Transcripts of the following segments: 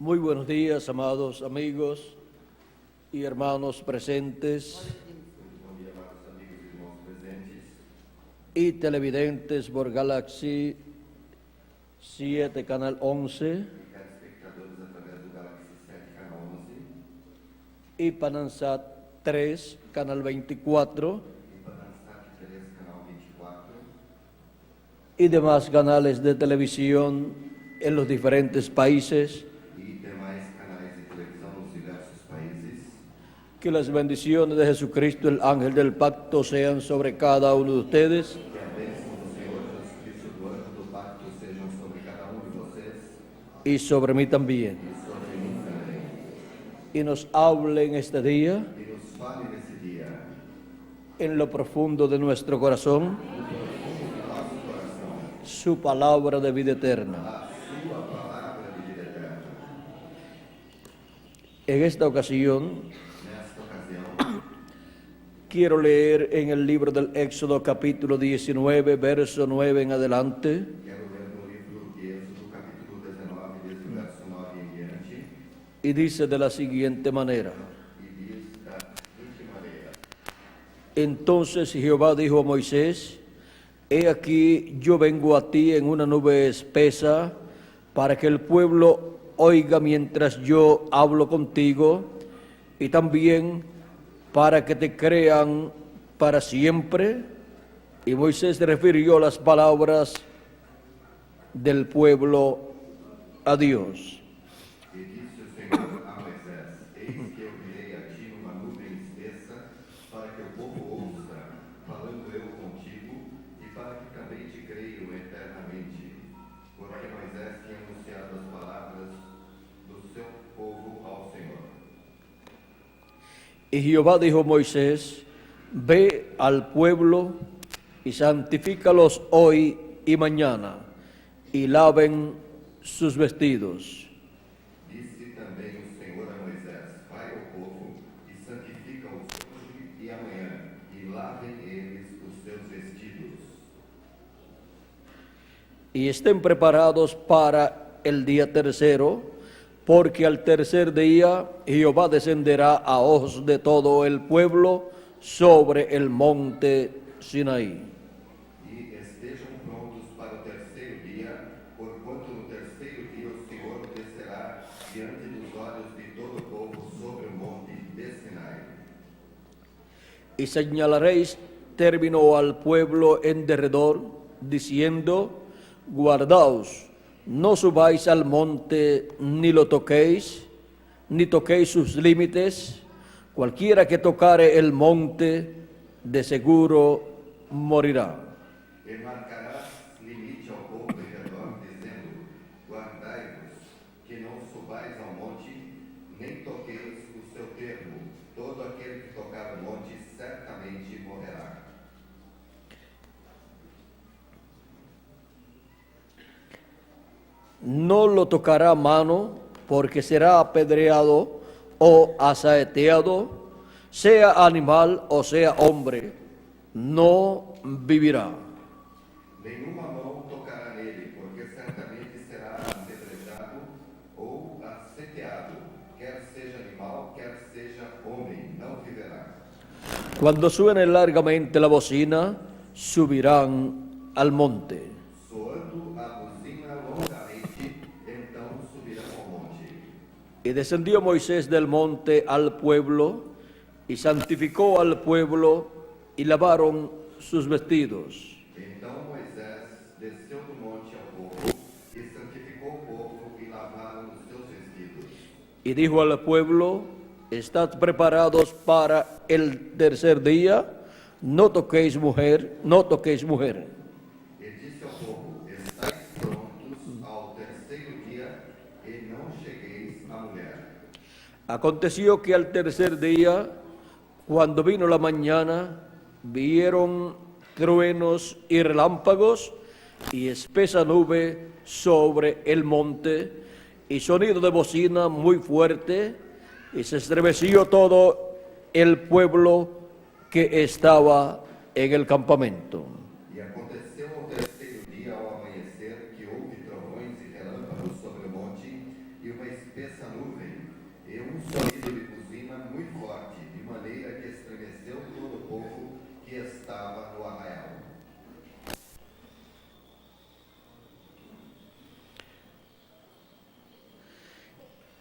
Muy buenos días, amados amigos y hermanos presentes y televidentes por Galaxy 7, Canal 11 y Panansat 3, Canal 24 y demás canales de televisión en los diferentes países. Que las bendiciones de Jesucristo, el ángel del pacto, sean sobre cada uno de ustedes. Que a bênção do Senhor Jesus Cristo, do anjo do pacto, sejam sobre cada um de vocês Y sobre mí también. e sobre mim também. Y nos hable en este día, E nos fale nesse dia, en lo profundo de nuestro corazón, no nosso coração, su palabra de vida eterna. a sua palavra de vida eterna. En esta ocasión, Nesta ocasião, quiero leer en el libro del Éxodo, capítulo 19, verso 9 en adelante, quero ler no livro de Êxodo, capítulo 19, desde o verso 9 em diante, y dice de la siguiente manera: e diz da seguinte maneira: Entonces Jehová dijo a Moisés: He aquí yo vengo a ti en una nube espesa, para que el pueblo oiga mientras yo hablo contigo, y también para que te crean para siempre. Y Moisés refirió las palabras del pueblo a Dios. E disse o Senhor a Moisés: Eis que eu virei a ti numa nuvem espessa, para que o povo ouça, falando eu contigo, e para que também te creiam eternamente. Porque Moisés tinha anunciado as palavras do seu povo ao Senhor. Y Jehová dijo a Moisés: Ve al pueblo y santifícalos hoy y mañana, y laven sus vestidos. Disse também o Senhor a Moisés: Vai ao povo e santifica-os hoje e amanhã, e lavem eles os seus vestidos. Y estén preparados para el día tercero, porque al tercer día Jehová descenderá a ojos de todo el pueblo sobre el monte Sinaí. E estejam prontos para o terceiro dia, porquanto no terceiro dia o Senhor descerá diante dos olhos de todo o povo sobre o monte de Sinai. Y señalaréis término al pueblo en derredor, diciendo: Guardaos, no subáis al monte, ni lo toquéis, ni toquéis sus límites. Cualquiera que tocare el monte, de seguro morirá. E marcarás limite ao povo em redor, dizendo: Guardai-vos, que não subais ao monte, nem toqueis o seu termo. Todo aquele que tocar o monte certamente morrerá. No lo tocará mano, porque será apedreado o asaeteado, sea animal o sea hombre, no vivirá. Nenhuma mão tocará nele, porque certamente será apedrejado ou asseteado, quer seja animal, quer seja homem, não viverá. Cuando suene largamente la bocina, subirán al monte. Soando a buzina longamente, então subirão ao monte. Y descendió Moisés del monte al pueblo, y santificó al pueblo, y lavaron sus vestidos. Então Moisés desceu do monte ao povo, e santificou o povo, e lavaram os seus vestidos. Y dijo al pueblo: Estad preparados para el tercer día, no toquéis mujer, no toquéis mujer. E disse ao povo: Estais prontos ao terceiro dia, e não chegueis à mulher. Aconteció que al tercer día, cuando vino la mañana, vieron truenos y relámpagos y espesa nube sobre el monte y sonido de bocina muy fuerte, y se estremeció todo el pueblo que estaba en el campamento. E aconteceu ao terceiro dia, ao amanhecer, que houve trovões e relâmpagos sobre o monte, e uma espessa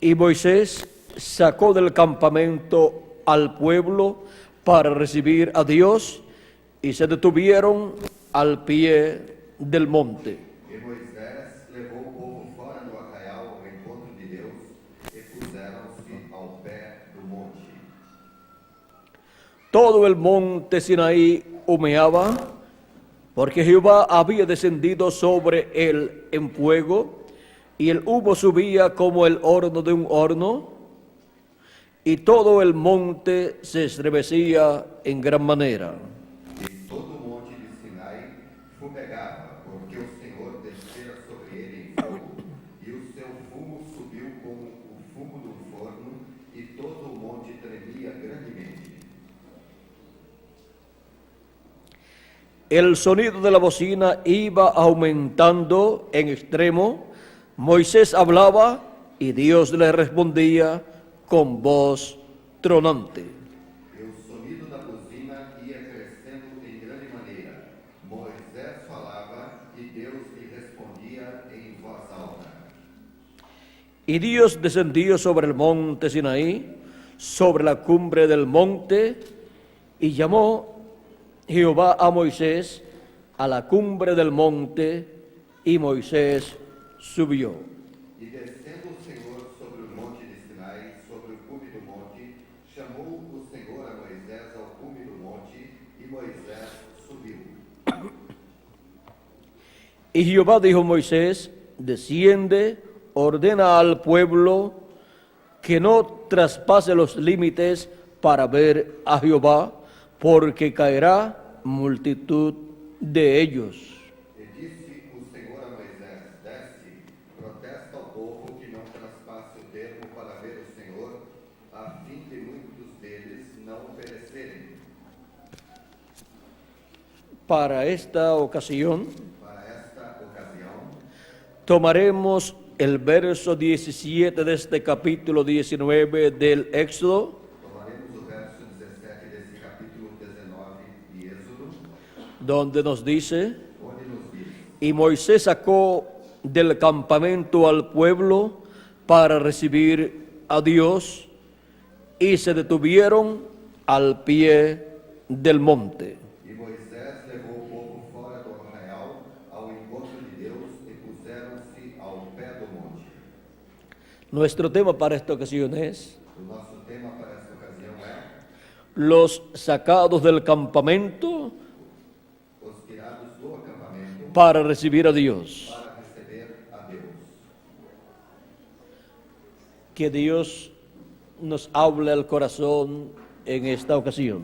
Y Moisés sacó del campamento al pueblo para recibir a Dios y se detuvieron al pie del monte. E Moisés levou o povo fora do arraial ao encontro de Deus e puseram-se ao pé do monte. Todo el monte Sinaí humeaba, porque Jehová había descendido sobre él en fuego, y el humo subía como el horno de un horno, y todo el monte se estremecía en gran manera. E todo o monte de Sinai fumegava, porque o Senhor descera sobre ele em fogo, e o seu fumo subiu como o fumo do forno, e todo o monte tremia grandemente. El sonido de la bocina iba aumentando en extremo. Moisés hablaba y Dios le respondía con voz tronante. E o sonido da buzina ia crescendo em grande maneira. Moisés falava e Deus lhe respondia em voz alta. Y Dios descendió sobre el monte Sinaí, sobre la cumbre del monte, y llamó Jehová a Moisés a la cumbre del monte, y Moisés subió. E descendo o Senhor sobre o monte de Sinai, sobre o cume do monte, chamou o Senhor a Moisés ao cume do monte, e Moisés subiu. Y Jehová dijo a Moisés, desciende, ordena al pueblo que no traspase los límites para ver a Jehová, porque caerá multitud de ellos. E disse o Senhor a Moisés: desce, protesta ao povo que não traspasse o termo para ver o Senhor, a fim de muitos deles não perecerem. Para esta ocasión Para esta ocasião, tomaremos el verso 17 de este capítulo 19 del Éxodo, tomaremos o verso 17 desse capítulo 19 de Êxodo, donde nos dice: onde nos diz: y Moisés sacó del campamento al pueblo para recibir a Dios, y se detuvieron al pie del monte. E Moisés levou o povo fora do arraial ao encontro de Deus e puseram-se ao pé do monte. Nuestro tema para esta ocasión es O nosso tema para esta ocasião é los sacados del campamento os tirados do acampamento para recibir a Dios. para receber a Deus. Que Dios nos hable al corazón en esta ocasión.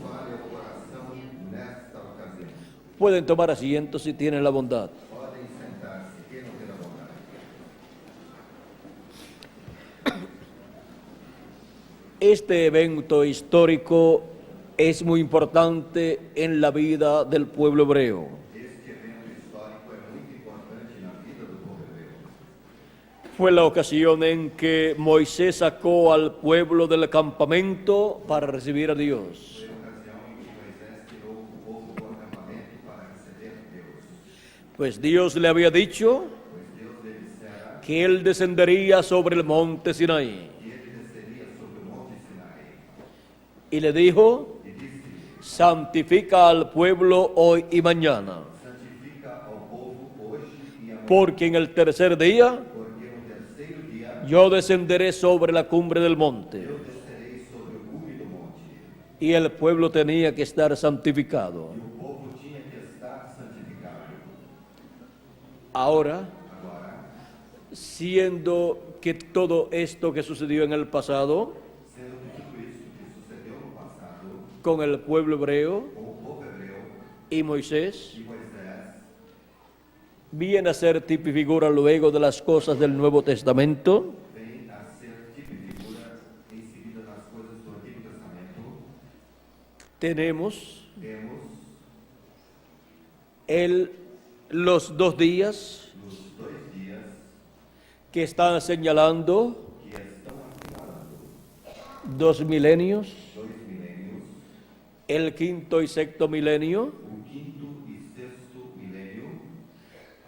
Fale ao coração nesta ocasião. Pueden tomar asiento si tienen la bondad. Podem sentar-se, quem não terá vontade. Este evento histórico es muy importante en la vida del pueblo hebreo. Este evento histórico é muito importante na vida do povo hebreu. Fue la ocasión en que Moisés sacó al pueblo del campamento para recibir a Dios. Foi a ocasião em que Moisés tirou o povo do acampamento para receber a Deus. Pues Dios le había dicho Pois Deus lhe dissera que él descendería sobre el monte Sinaí. que ele desceria sobre o monte Sinai. Y le dijo: E disse: santifica al pueblo hoy y mañana, santifica ao povo hoje e amanhã, porque en el tercer día porque no terceiro dia yo descenderé sobre la cumbre del monte. eu descerei sobre o cume do monte. Y el pueblo tenía que estar santificado. E o povo tinha que estar santificado. Ahora, Agora, siendo que todo esto que sucedió en el pasado sendo que tudo isso que sucedeu no passado con el pueblo hebreo com o povo hebreu y Moisés e Moisés viene a ser tipo y figura luego de las cosas del Nuevo Testamento, vem a ser tipo e figura inserida nas coisas do Antigo Testamento, tenemos temos los 2 días nos 2 dias que están señalando que estão assinalando 2 milenios, 2 milênios, el quinto y sexto milenio o quinto e sexto milênio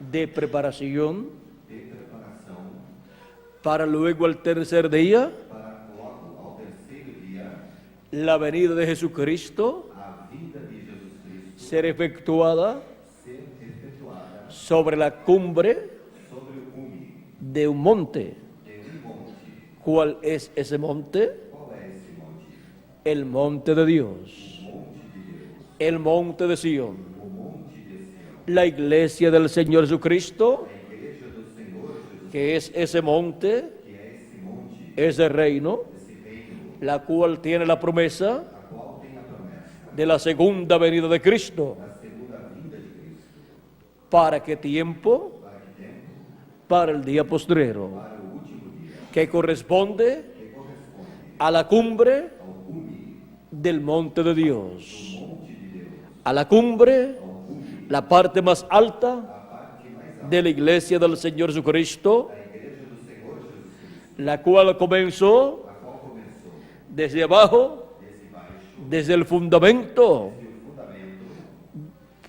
de preparación de preparação para luego al tercer día para logo ao terceiro dia la venida de Jesucristo a vinda de Jesus Cristo ser efectuada ser efetuada sobre la cumbre sobre o cume de un monte. de monte. ¿Cuál es ese monte? Qual é esse monte? El monte de Dios, Monte de Deus, el monte de Sión, o monte de Sião, la iglesia del Señor Jesucristo, a igreja do Senhor Jesus, que es ese monte, que é esse monte, ese reino, esse reino, la cual tiene la promesa a qual tem a promessa de la segunda venida de Cristo. da segunda vinda de Cristo. ¿Para qué tiempo? Para que tempo? Para el día postrero, Para o último dia, que corresponde que corresponde a la cumbre ao cume, del monte de Dios, monte de Deus, a la cumbre, ao cume, la parte más alta a parte mais alta de la iglesia del Señor Jesucristo, da igreja do Senhor Jesus Cristo, la cual comenzó a qual começou desde abajo, desde baixo, desde el fundamento, desde o fundamento,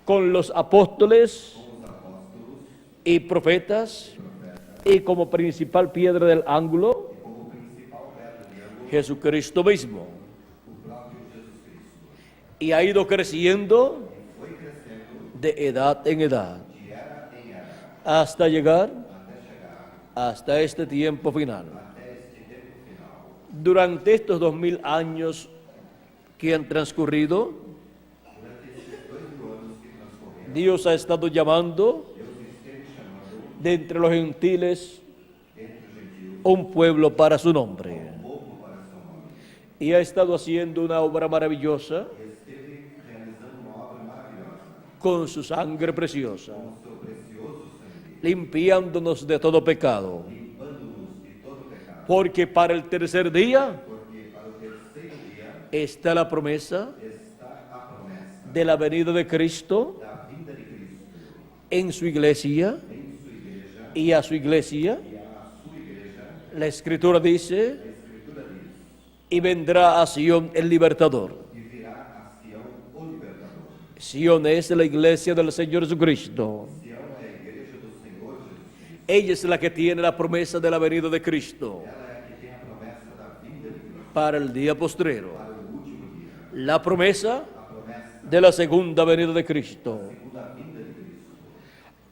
con los apóstoles com os apóstolos y profetas, e profetas, y como principal piedra del ángulo, e como principal pedra de ângulo, Jesucristo mismo. o próprio Jesus Cristo. Y ha ido creciendo E foi crescendo de edad en edad, de era em era, hasta llegar até chegar hasta este tiempo final. até este tempo final. Durante estos 2000 años que han transcurrido, Durante esses 2000 anos que transcorreram, Dios ha estado llamando Deus esteve chamando de entre los gentiles entre os gentios un pueblo para su nombre. um povo para seu nome. Y ha estado haciendo una obra maravillosa E esteve realizando uma obra maravilhosa, con su sangre preciosa, com o seu precioso sangue, limpiándonos de todo pecado. limpando-nos de todo pecado. Porque para el tercer día Porque para o terceiro dia está la promesa está a promessa de la venida de Cristo da vinda de Cristo en su iglesia, em sua igreja y a su iglesia. e a sua igreja. La Escritura dice, A Escritura diz: y vendrá a Sión el libertador. e virá a Sião o libertador. Sión es la iglesia del Señor Jesucristo. Sião é a igreja do Senhor Jesus Cristo. Ella es la que tiene la promesa de la venida de Cristo Ela é a que tem a promessa da vinda de Cristo para el día postrero. para o último dia. La promesa A promessa de la segunda venida de Cristo. da segunda vinda de Cristo.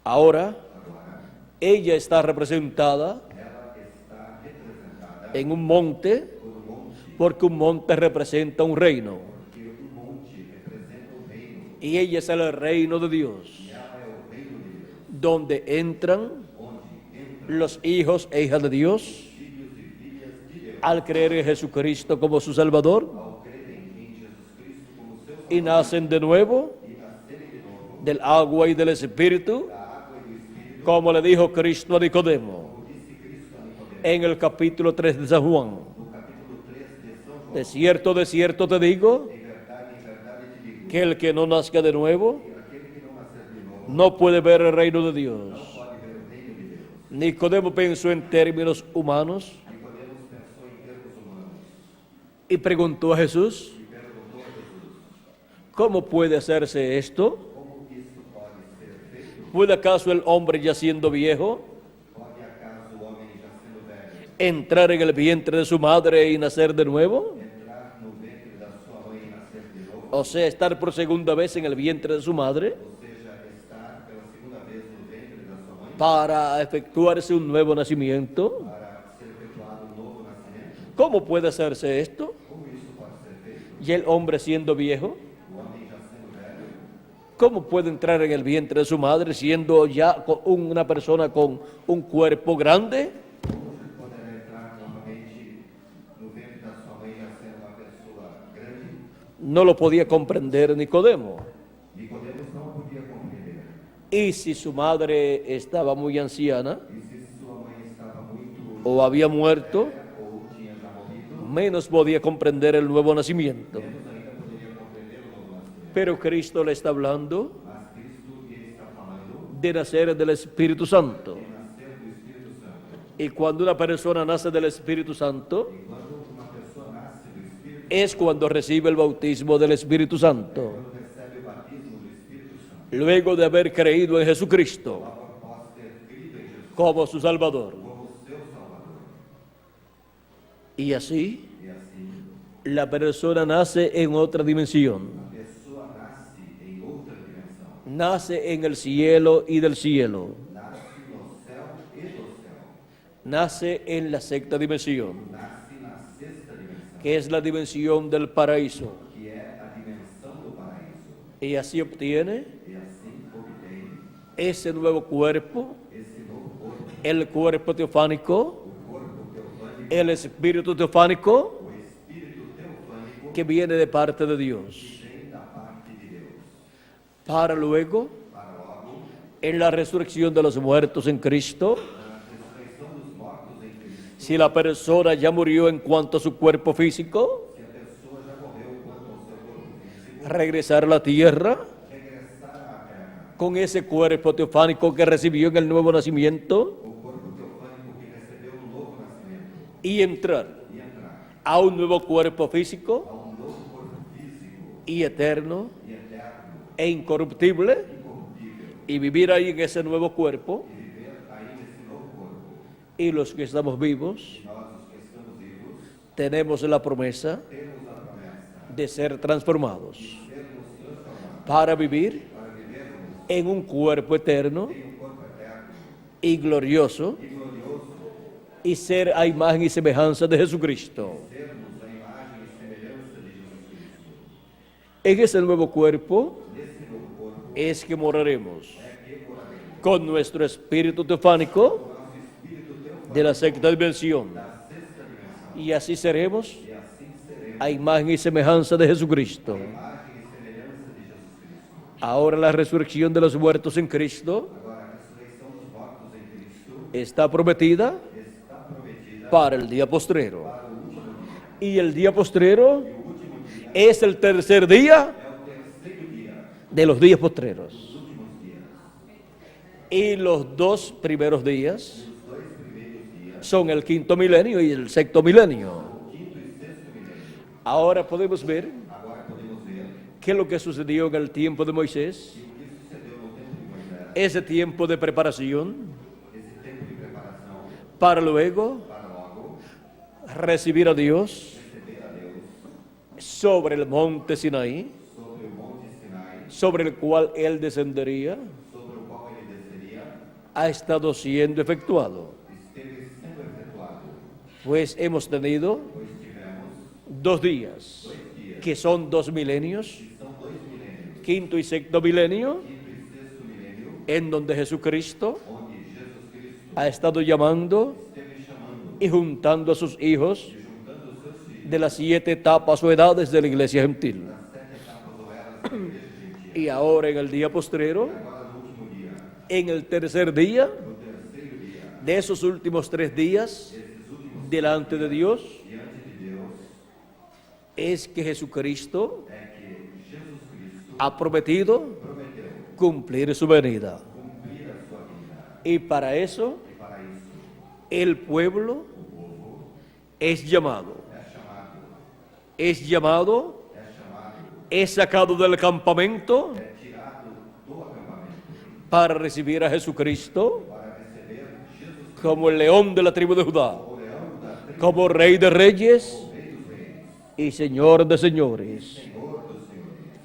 Ahora, Agora, ella está representada ela está representada en un monte, por um monte, porque un monte representa un reino. porque o monte representa o reino. Y ella es el reino de Dios, E ela é o reino de Deus, donde entran onde entram los hijos e hijas de Dios filhos e filhas de Deus, al creer en Jesucristo como su Salvador ao crerem em Jesus Cristo como seu y Salvador nacen de nuevo e nascerem de novo del agua y del Espíritu, da água e do Espírito, como le dijo Cristo a Nicodemo como disse Cristo a Nicodemo, en el capítulo 3 de San Juan. no capítulo 3 de São João. De cierto te digo, Em verdade te digo, que el que no nazca de nuevo que aquele que não nascer de novo no puede ver el reino de Dios. pode ver o reino de Deus. Nicodemo pensó en términos humanos Nicodemos pensou em termos humanos y preguntó a Jesús, e perguntou a Jesus: ¿cómo puede hacerse esto? como isso pode ser feito? ¿Puede acaso el hombre ya siendo viejo Pode acaso o homem já sendo velho entrar en el vientre de su madre y nacer de nuevo? entrar no ventre da sua mãe e nascer de novo? O sea, estar por segunda vez en el vientre de su madre Ou seja, estar pela segunda vez no ventre da sua mãe para efectuarse un nuevo nacimiento. para ser efetuado um novo nascimento? ¿Cómo puede hacerse esto? Como isso pode ser feito? Y el hombre siendo viejo, O homem já sendo velho, ¿cómo puede entrar en el vientre de su madre siendo ya una persona con un cuerpo grande? como poderá entrar novamente no ventre da sua mãe já sendo uma pessoa grande? No lo podía comprender Nicodemo. Nicodemos não podia compreender. Y si su madre estaba muy anciana E se sua mãe estava muito o había muerto, ou tinha já morrido, menos podía comprender el nuevo nacimiento. menos ainda poderia compreender o novo nascimento. Pero Cristo le está hablando Mas Cristo lhe está falando de nacer del Espíritu Santo. de nascer do Espírito Santo. Y cuando una persona nace del Espíritu Santo, E quando uma pessoa nasce do Espírito, es cuando recibe el bautismo del Espíritu Santo, quando recebe o batismo do Espírito Santo, luego de haber creído en Jesucristo após ter crido em Jesus como su Salvador. como seu Salvador. Y así, E assim, la persona nace en otra dimensión. a pessoa nasce em outra dimensão. Nace en el cielo y del cielo. Nasce no céu e do céu. Nace en la sexta dimensión, Nasce na sexta dimensão, que es la dimensión del paraíso. que é a dimensão do paraíso. Y así obtiene E assim obtém ese nuevo cuerpo, esse novo corpo, el cuerpo teofánico, o corpo teofânico, el espíritu teofánico, o espírito teofânico que viene de parte de Dios. que vem da parte de Deus. Para luego, Para logo, en la resurrección de los muertos en Cristo, na ressurreição dos mortos em Cristo, si la persona ya murió en cuanto a su cuerpo físico, se a pessoa já morreu quanto ao seu corpo físico, regresar a la tierra regressar à terra, con ese cuerpo teofánico que recibió en el nuevo nacimiento o corpo teofânico que recebeu no novo nascimento, y entrar e entrar a un nuevo cuerpo físico a um novo corpo físico y eterno e eterno, e incorruptible incorruptível, y vivir ahí en ese nuevo cuerpo. e viver aí nesse novo corpo. Y los que estamos vivos E nós, os que estamos vivos, tenemos la promesa temos a promessa de ser transformados de sermos transformados para vivir para vivermos en un cuerpo eterno em um corpo eterno y glorioso e glorioso, y ser a imagen y semejanza de Jesucristo. sermos a imagem e semelhança de Jesus Cristo. En ese nuevo cuerpo Nesse novo corpo es que moraremos é que moraremos con nuestro espíritu teofánico o nosso espírito teofânico de la sexta dimensión da sexta dimensão. y así seremos E assim seremos a imagen y semejanza de Jesucristo. imagem e semelhança de Jesus Cristo. Ahora la resurrección de los muertos en Cristo Agora, a ressurreição dos mortos em Cristo está prometida está prometida para el día postrero. para o último dia. Y el día postrero E o último dia es el tercer día é o terceiro dia de los días postreros. dos últimos dias. Y los dos primeros días Os dois primeiros dias, son el quinto milenio y el sexto milenio. o quinto e sexto milênio. Ahora podemos ver Agora podemos ver qué es lo que sucedió en el tiempo de Moisés, que o que sucedeu no tempo de Moisés, ese tiempo de preparación esse tempo de preparação, para luego para logo recibir a Dios receber a Deus sobre el monte Sinaí, sobre o monte Sinai, sobre el cual Él descendería, sobre o qual ele desceria, ha estado siendo efectuado. esteve sendo efetuado, Pues hemos tenido pois tivemos 2 días, 2 dias, que son 2 milenios, que são 2 milênios, quinto y sexto milenio, quinto e sexto milênio, en donde Jesucristo onde Jesus Cristo ha estado llamando esteve chamando y juntando a sus hijos e juntando os seus filhos de las 7 etapas o edades de la iglesia gentil. nas 7 etapas ou eras da igreja gentil. Y ahora en el día postrero, Agora no último dia, en el tercer día no terceiro dia, de esos últimos 3 días esses últimos delante de Dios, diante de Deus, es que Jesucristo é que Jesus Cristo ha prometido prometeu cumplir su venida. cumprir a sua vida. Y para eso E para isso, el pueblo o povo es llamado, é chamado, es sacado del campamento é tirado do acampamento para recibir a Jesucristo para receber Jesus como el león de la tribu de Judá, o leão da tribo como rey de reyes do Rei dos Reis, y señor de señores. Senhor dos Senhores.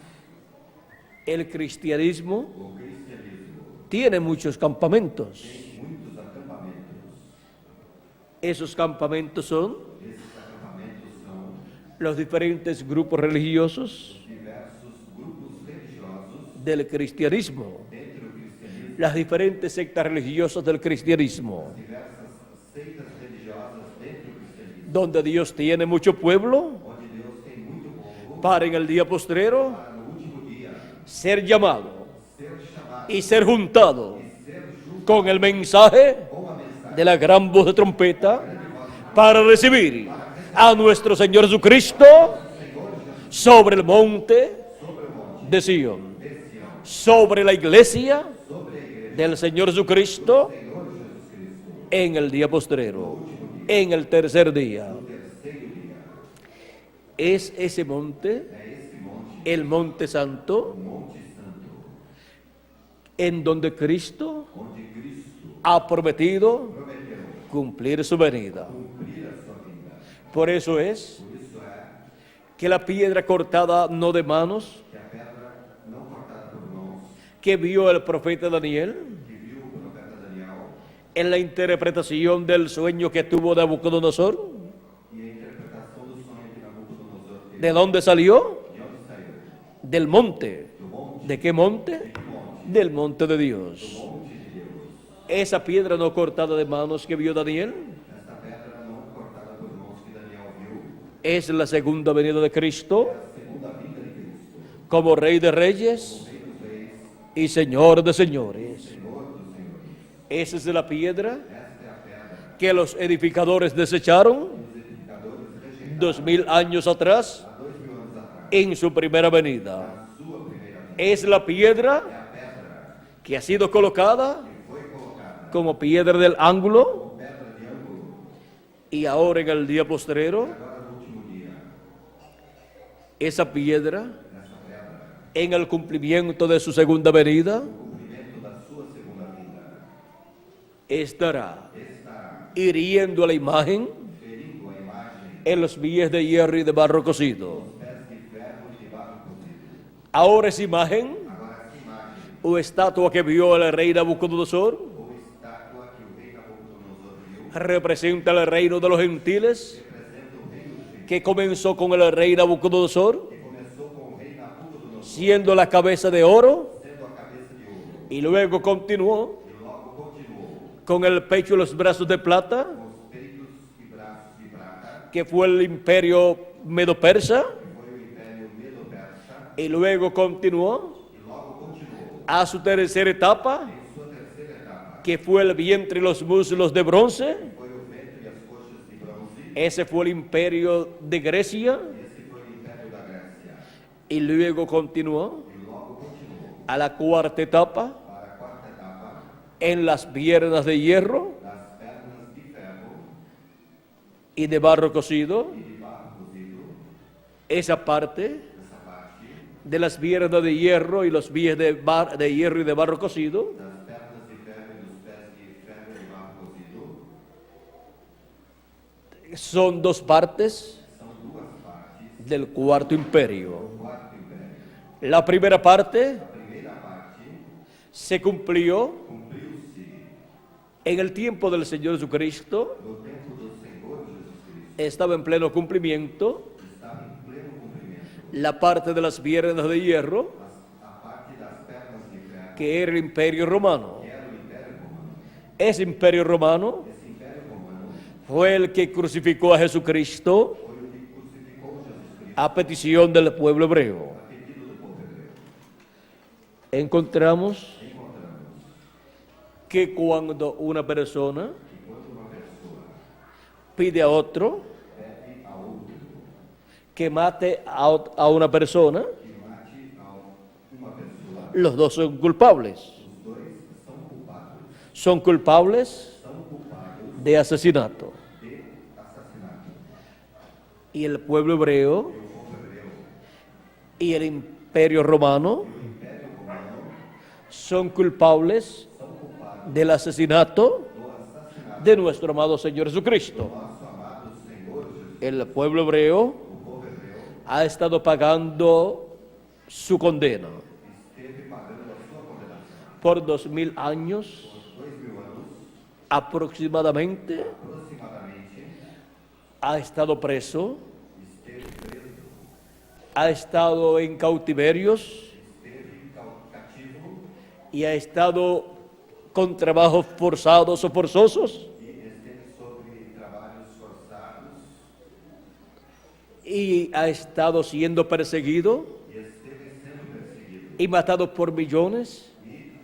El cristianismo O cristianismo tiene muchos campamentos. tem muitos acampamentos. Esos campamentos son Esses acampamentos são los diferentes grupos religiosos diversos grupos religiosos del cristianismo, dentro do cristianismo, las diferentes sectas religiosas del cristianismo, diversas seitas religiosas dentro do cristianismo, donde Dios tiene mucho pueblo onde Deus tem muito povo para en el día postrero para no último dia ser llamado ser chamado y ser juntado e ser junto con el mensaje com a mensagem de la gran voz de trompeta para recibir a nuestro Señor Jesucristo sobre el monte de Sion, sobre la iglesia del Señor Jesucristo en el día postrero, en el tercer día. Es ese monte, el monte santo, en donde Cristo onde Cristo ha prometido prometeu cumplir su venida. cumprir a sua vida. Por eso es Por isso é que la piedra cortada no de manos que a pedra não cortada por mãos, que vio el profeta Daniel que viu o profeta Daniel en la interpretación del sueño que tuvo Nabucodonosor, e a interpretação do sonho que Nabucodonosor teve, ¿de dónde salió? de onde saiu? Del monte. Do monte, ¿De qué monte? de que monte? Del monte de Do Dios. monte de Deus. Esa piedra no cortada de manos que vio Daniel Esta pedra não cortada por mãos que Daniel viu es la segunda venida de Cristo é a segunda vinda de Cristo, como Rey de Reyes Rei dos Reis, y Señor de Señores. Senhor dos Senhores. Esa es la piedra Esta é a pedra que los edificadores desecharon que os edificadores rejeitaram 2000 años atrás há 2000 anos atrás, en su primera venida. na sua primeira vinda. Es la piedra É a pedra que ha sido colocada que foi colocada como piedra del ángulo como pedra de ângulo y ahora en el día postrero, agora no último dia. esa piedra Essa pedra, en el cumplimiento de su segunda venida o cumprimento da sua segunda vinda, estará está hiriendo a la imagen ferindo a imagem en los pies de hierro y de barro cocido. dos pés de ferro e de barro cozido. Ahora esa imagen Agora essa imagem o estatua que vio el rey Nabucodonosor ou estátua que o rei Nabucodonosor viu representa el reino de los gentiles representa o reino dos gentios, que comenzó con el rey Nabucodonosor, que começou com o rei Nabucodonosor siendo la cabeza de oro, sendo a cabeça de ouro y luego continuó e logo continuou con el pecho y los brazos de plata, com os peitos e braços de prata, que fue el imperio medo-persa, que foi o império medo-persa, y luego continuó e logo continuou a su tercera etapa, em sua terceira etapa, que fue el vientre y los muslos de bronce. foi o ventre e as coxas de bronze. Ese fue el imperio de Grecia, Esse foi o império da Grécia. y luego continuó E logo continuou a la cuarta etapa para a quarta etapa en las piernas de hierro das pernas de ferro y de barro cocido. e de barro cozido. Esa parte Essa parte de las piernas de hierro y los pies de hierro y de barro cocido das pernas de ferro e dos pés de ferro e barro cozido son dos partes são duas partes del cuarto imperio. do quarto império. La primera parte A primeira parte se cumplió cumpriu-se en el tiempo del Señor Jesucristo, no tempo do Senhor Jesus Cristo. estaba en pleno cumplimiento Estava em pleno cumprimento. la parte de las piernas de hierro, A parte das pernas de ferro, que era el imperio romano. que era o Império Romano. Ese imperio romano Esse Império Romano fue el que crucificó a Jesucristo foi o que crucificou Jesus Cristo a petición del pueblo hebreo. a pedido do povo hebreu. Encontramos Encontramos que cuando una persona que quando uma pessoa pide a otro pede a outro que mate a una persona, que mate a uma pessoa, los dos son culpables. os dois Son culpables são culpados de asesinato. de assassinato. Y el pueblo hebreo E o povo hebreu y el imperio romano e o Império Romano son culpables são culpados del asesinato do assassinato de nuestro amado Señor do Jesucristo. nosso amado Senhor Jesus. El pueblo hebreo O povo hebreu ha estado pagando su condena. esteve pagando a sua condenação. Por 2000 años Por 2000 anos, aproximadamente aproximadamente, ha estado preso, esteve preso, ha estado en cautiverios esteve cativo y ha estado con trabajos forzados o forzosos e esteve sobre trabalhos forçados y ha estado siendo perseguido e esteve sendo perseguido y matado por millones. e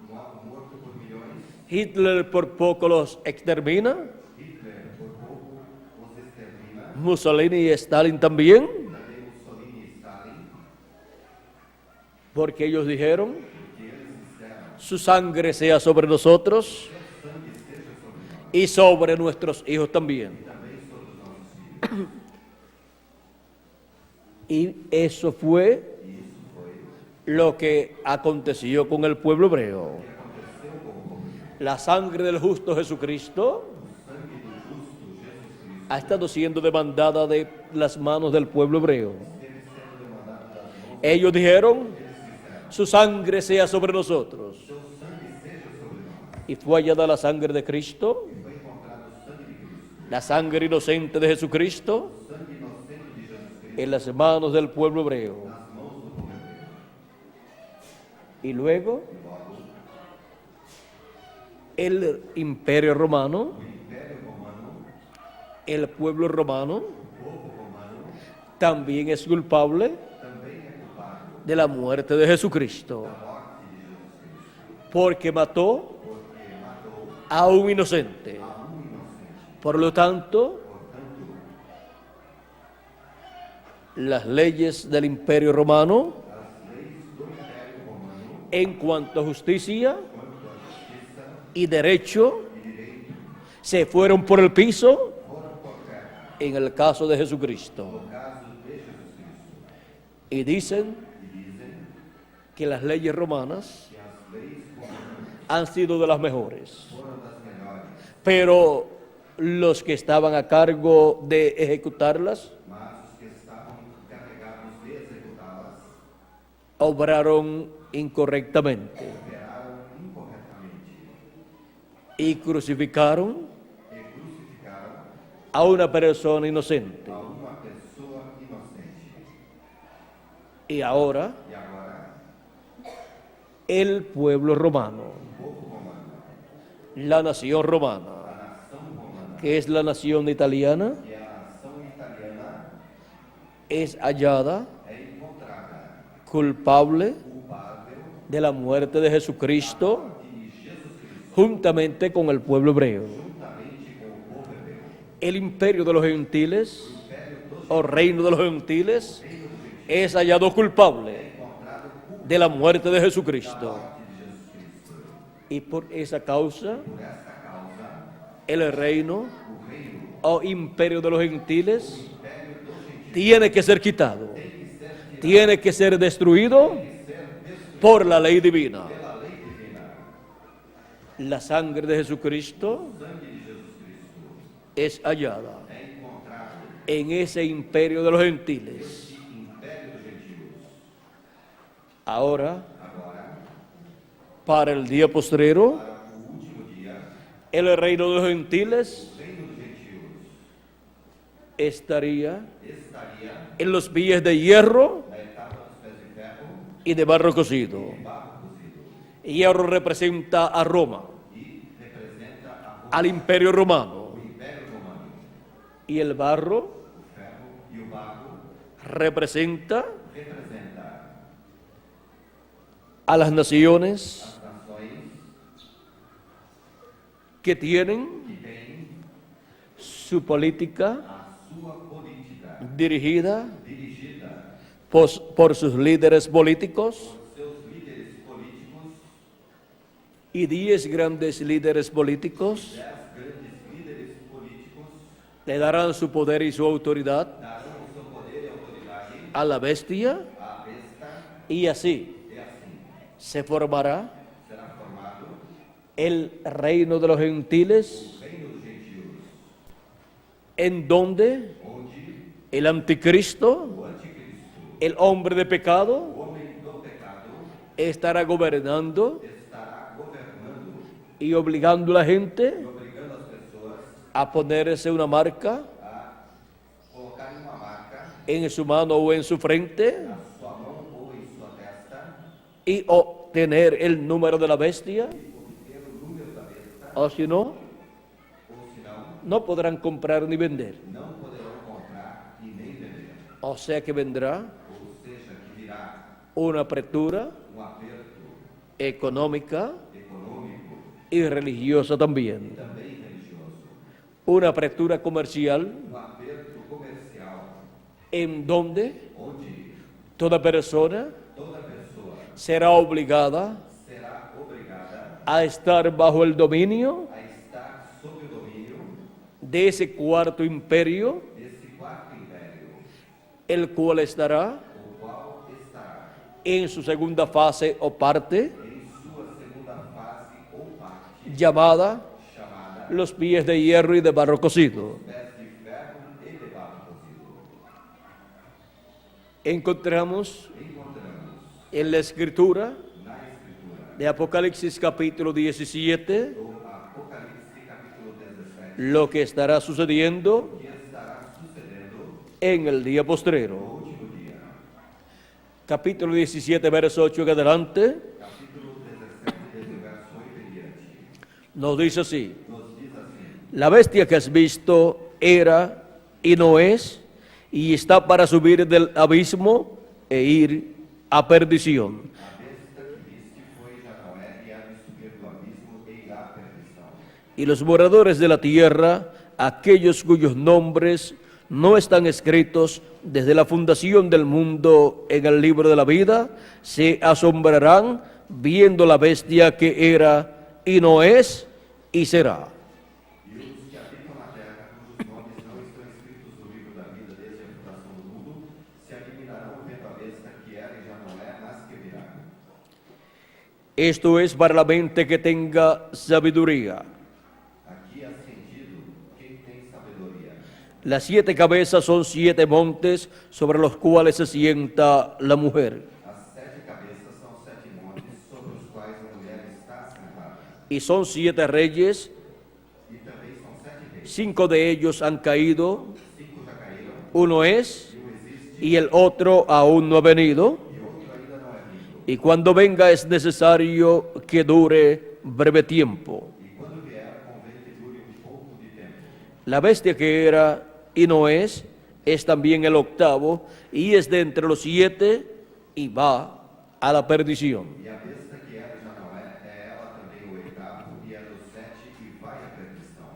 morto por milhões. Hitler por poco los extermina, Hitler por pouco os extermina, Mussolini y Stalin también, também Mussolini e Stalin, porque ellos dijeron, que eles disseram: su sangre sea sobre nosotros seu sangue esteja sobre nós y sobre nuestros hijos también. e também sobre os nossos filhos. Y eso fue E isso foi lo que aconteció con el pueblo hebreo. o que aconteceu com o povo hebreu. La sangre del justo Jesucristo O sangue do justo Jesus Cristo ha estado siendo demandada de las manos del pueblo hebreo. Ellos dijeron, su sangre sea sobre nosotros. Y fue hallada la sangre de Cristo, la sangre inocente de Jesucristo, en las manos del pueblo hebreo. Y luego, el imperio romano, el pueblo romano, también es culpable de la muerte de Jesucristo, porque mató a un inocente. Por lo tanto, las leyes del imperio romano, en cuanto a justicia y derecho, se fueron por el piso en el caso de Jesucristo. Y dicen que las leyes romanas han sido de las mejores, pero los que estaban a cargo de ejecutarlas obraron incorrectamente y crucificaron a una persona inocente. Y ahora el pueblo romano, la nación romana, que es la nación italiana, es hallada culpable de la muerte de Jesucristo juntamente con el pueblo hebreo. El imperio de los gentiles, o reino de los gentiles, es hallado culpable de la muerte de Jesucristo. Y por esa causa, el reino o imperio de los gentiles tiene que ser quitado, tiene que ser destruido por la ley divina. La sangre de Jesucristo es hallada en ese imperio de los gentiles. Ahora, para el día postrero, el reino de los gentiles estaría en los pies de hierro y de barro cocido. Hierro representa a Roma, al imperio romano, y el barro representa a las naciones que tienen su política dirigida por sus líderes políticos, y 10 grandes líderes políticos le darán su poder y su autoridad a la bestia, y así se formará el reino de los gentiles, en donde el anticristo, el hombre de pecado, estará gobernando y obligando a la gente a ponerse una marca en su mano o en su frente y obtener el número de la bestia, o si no, no podrán comprar ni vender. O sea que vendrá una apertura económica y religiosa también. Una apertura comercial en donde toda persona será obligada a estar bajo el dominio de ese cuarto imperio, el cual estará en su segunda fase o parte, llamada los pies de hierro y de barro cocido. encontramos en la Escritura de Apocalipsis capítulo 17 do Apocalipse capítulo 17, lo que estará sucediendo que estará sucedendo en el día postrero. no último dia. Capítulo 17, verso 8 en adelante, Capítulo 17, desde o verso 8 em diante, nos dice así: nos diz assim: la bestia que has visto era y no es, y está para subir del abismo e ir a perdición. a besta que viste foi, já não é, e há de subir do abismo e irá à perdição. Y los moradores de la tierra, aquellos cuyos nombres no están escritos desde la fundación del mundo en el libro de la vida, se asombrarán viendo la bestia que era y no es y será. E os que habitam na terra, cujos nomes não estão escritos no livro da vida desde a fundação do mundo, se admirarão vendo a besta que era e já não é, mas que virá. Esto es para la mente que tenga sabiduría. Aqui há sentido quem tem sabedoria. Las 7 cabezas son 7 montes sobre los cuales se sienta la mujer. As 7 cabeças são 7 montes sobre os quais a mulher está sentada. Y son 7 reyes, E também são 7 reis. 5 de ellos han caído, 5 já caíram, uno es e um existe, y el otro aún no ha venido. e outro ainda não é vindo. Y cuando venga es necesario que dure breve tiempo. E quando vier, convém que dure pouco de tempo. La bestia que era y no es también el octavo, y es de entre los 7 y va a la perdición. E a besta que era e já não é ela também o oitavo, e é dos 7 e vai à perdição.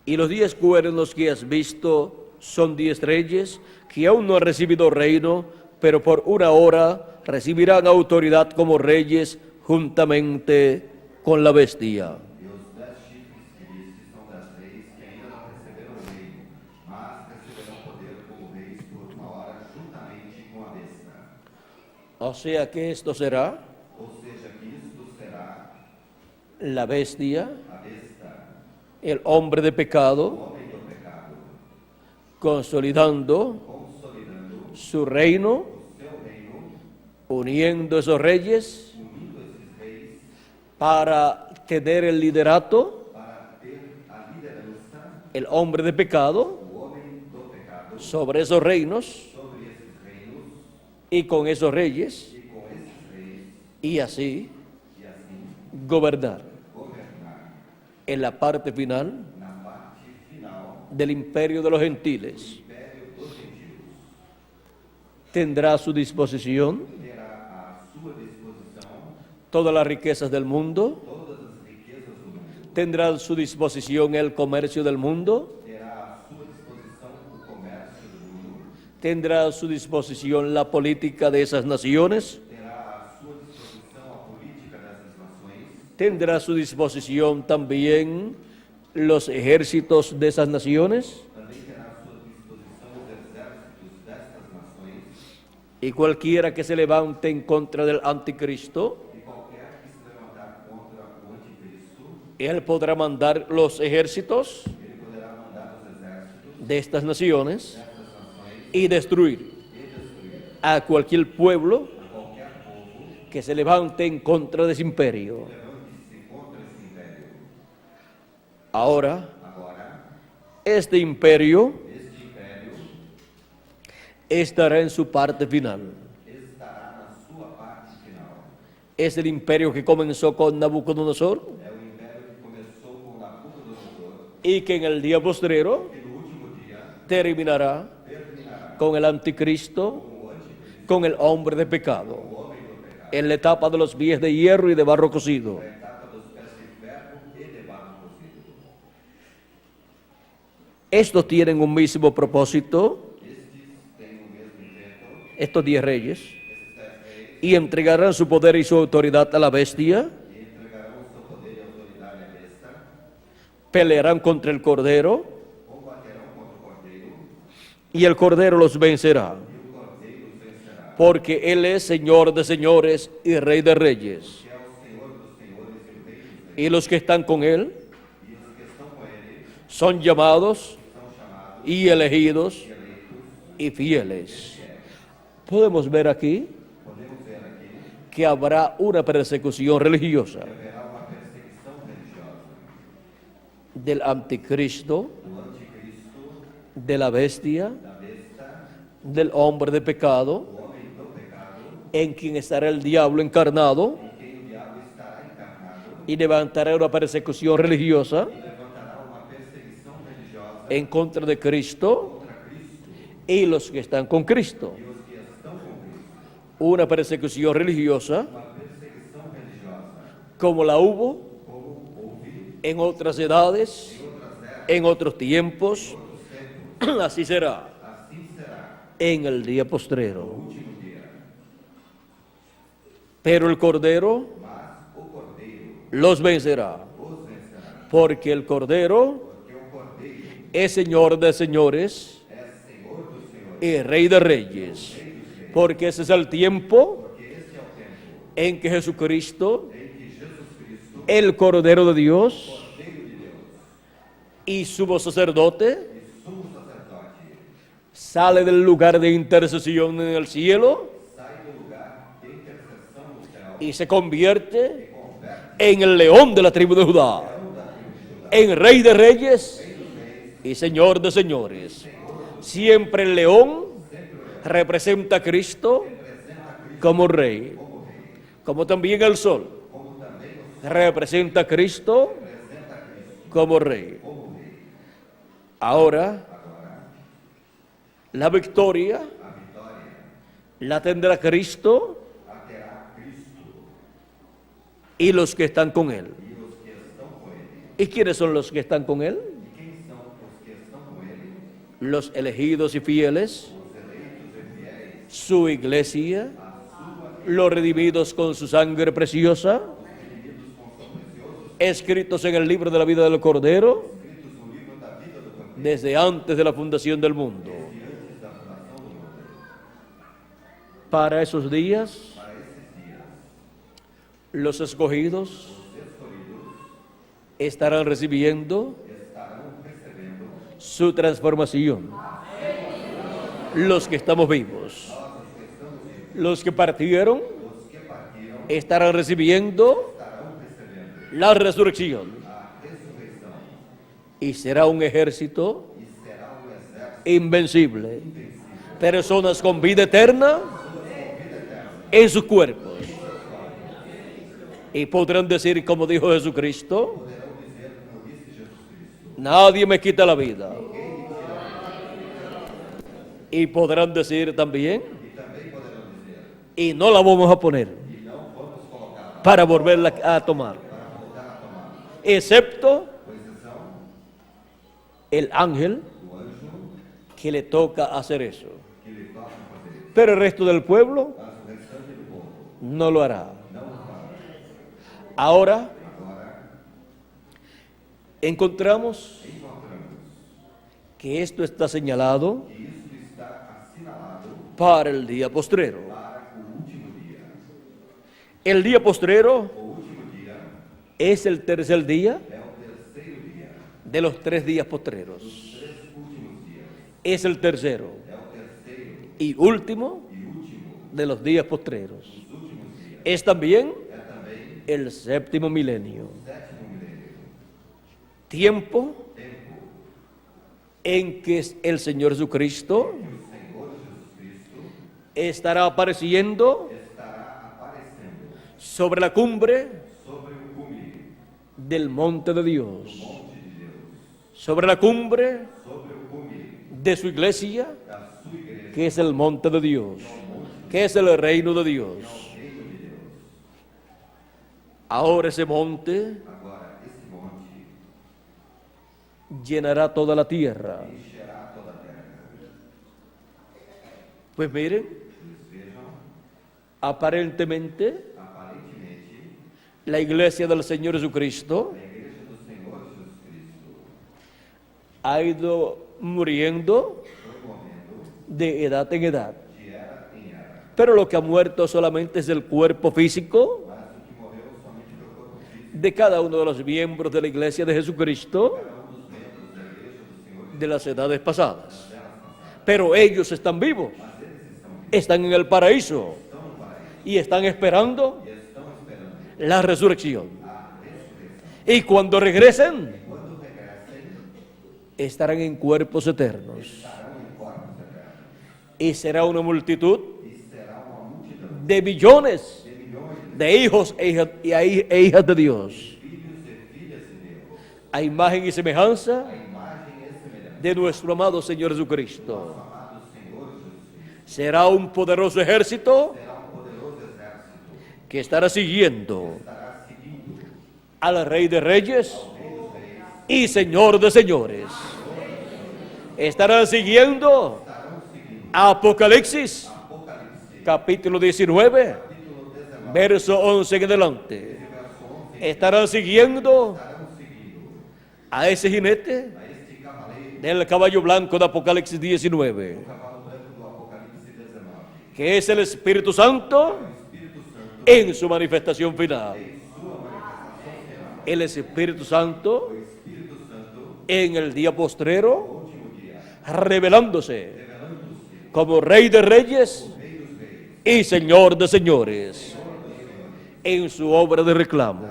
Y los 10 cuernos que has visto son 10 reyes que aún no han recibido reino, pero por una hora recibirán autoridad como reyes juntamente con la bestia. E os 10 chifres que viste são 10 reis que ainda não receberam o reino, mas receberão poder como reis por uma hora juntamente com a besta. O sea que esto será Ou seja, que isto será la bestia, a besta, el hombre de o pecado, homem do pecado, consolidando consolidando su reino, o seu reino, uniendo esos reyes unindo esses reis para tener el liderato, para ter a liderança, el hombre de pecado, o homem do pecado, sobre esos reinos sobre esses reinos y con esos reyes, e com esses reis, y así e assim gobernar governar en la parte final na parte final del imperio de los gentiles. império dos gentios. Tendrá a su disposición Terá à sua disposição todas las riquezas del mundo, todas as riquezas do mundo. tendrá a su disposición el comercio del mundo, Terá à sua disposição o comércio do mundo. tendrá a su disposición la política de esas naciones, Terá à sua disposição a política dessas nações. tendrá a su disposición también los ejércitos de esas naciones, Também terá à sua disposição os exércitos destas nações. y cualquiera que se levante en contra del anticristo, E qualquer que se levantar contra o anticristo, él podrá mandar los ejércitos ele poderá mandar os exércitos de estas naciones destas nações y destruir e destruir a cualquier pueblo qualquer povo que se levante en contra de ese imperio. levante-se contra esse império. Ahora, Agora, este imperio este império estará en su parte final. estará na sua parte final. Es el imperio que comenzó con Nabucodonosor É o império que começou com Nabucodonosor y que en el día postrero e no último dia terminará terminará con el anticristo, com o anticristo, con el hombre de pecado, o homem do pecado, en la etapa de los pies de hierro y de barro cocido. a etapa dos pés de ferro e de barro cocido. Estos tienen un mismo propósito, Estes têm o mesmo intento, estos 10 reyes, esses 10 reis, y entregarán su poder y su autoridad a la bestia, e entregarão o seu poder e autoridade à besta, pelearán contra el cordero, combaterão contra o cordeiro, y el cordero los vencerá, e o cordeiro os vencerá, porque Él es Señor de señores y Rey de reyes. que é o Senhor dos senhores e o Rei dos reis. Y los que están con Él E os que estão com ele son llamados são chamados y elegidos e eleitos y fieles. Podemos ver aquí podemos ver aqui que habrá una persecución religiosa que haverá uma perseguição religiosa del anticristo, do anticristo, de la bestia, da besta, del hombre de pecado, do homem do pecado, en quien estará el diablo encarnado, em quem o diabo estará encarnado y levantará una persecución religiosa e levantará uma perseguição religiosa en contra de Cristo contra Cristo y los que están con Cristo. e os que estão com Cristo. Una persecución religiosa Uma perseguição religiosa, como la hubo como houve en otras edades, em outras épocas, en otros tiempos, outros tempos, así será assim será en el día postrero. no último dia. Pero el Cordero Mas o Cordeiro los vencerá, os vencerá, porque el Cordero porque o Cordeiro es Señor de señores é Senhor dos senhores, y Rey de reyes, porque ese es el tiempo porque este é o tempo en que Jesucristo, em que Jesus Cristo, el Cordero de Dios Cordeiro de Deus y sumo sacerdote, e sumo sacerdote, sale del lugar de intercesión en el cielo sai do lugar de intercessão no céu y se convierte e converte en el león de la tribu de Judá, en Rey de reyes y Señor de señores. Siempre el león representa a Cristo como Rey, como también el sol representa a Cristo como Rey. Ahora, la victoria la tendrá Cristo a terá Cristo y los que están con Él. e os que estão com Ele. ¿Y quiénes son los que están con Él? E quem são os que estão com Ele? Los elegidos y fieles, Os eleitos e fiéis, su iglesia, los redimidos con su sangre preciosa, escritos en el libro de la vida del Cordero, escritos no livro da vida do Cordeiro, desde antes de la fundación del mundo. antes da fundação do mundo. Para esos días, Para esses dias, los escogidos os escolhidos estarán recibiendo estarão recebendo su transformación. Los que estamos vivos, los que partieron, os que partiram, estarán recibiendo estarão recebendo la resurrección. a ressurreição Y será un ejército e será um exército invencible. Personas con vida eterna en sus cuerpos. Y podrán decir, como dijo Jesucristo, nadie me quita la vida. Y podrán decir también, y no la vamos a poner para volverla a tomar, excepto el ángel que le toca hacer eso. Pero el resto del pueblo no lo hará. Ahora encontramos que esto está señalado e isso está assinalado para el día postrero. para o último dia. El día postrero O último dia es el tercer día é o terceiro dia, de los 3 días postreros. os 3 últimos dias. Es el tercero É o terceiro y último e último de los días postreros. dos últimos dias. Es también É também el séptimo milenio. o sétimo milênio. Tiempo Tempo en que el Señor Jesucristo que o Senhor Jesus Cristo estará apareciendo estará aparecendo sobre la cumbre sobre o cume del monte de Dios, monte de Deus, sobre la cumbre sobre o cume de su iglesia, da sua igreja, que es el monte de Dios, que es el reino de Dios. reino de Deus. Ahora ese monte Agora, esse monte llenará toda la tierra. encherá toda a terra. Pues miren, Eles vejam, aparentemente aparentemente, la iglesia del Señor Jesucristo a igreja do Senhor Jesus Cristo ha ido muriendo foi morrendo de edad en edad. de era em era, Pero lo que ha muerto solamente es el cuerpo físico mas o que morreu somente foi o corpo físico de cada uno de los miembros de la iglesia de Jesucristo dos membros da igreja do Senhor de las edades pasadas. pero ellos están vivos, están en el paraíso y están esperando la resurrección. Y cuando regresen, estarán en cuerpos eternos. Y será una multitud de millones de hijos e hijas de Dios, a imagen y semejanza de nuestro amado Señor Jesucristo. Será un poderoso ejército que estará siguiendo al Rey de Reyes y Señor de Señores. Estarán siguiendo Apocalipsis, capítulo 19, verso 11 en adelante. Estarán siguiendo a ese jinete del caballo blanco de Apocalipsis 19, que es el Espíritu Santo en su manifestación final. El Espíritu Santo en el día postrero, revelándose como Rey de Reyes y Señor de Señores en su obra de reclamo.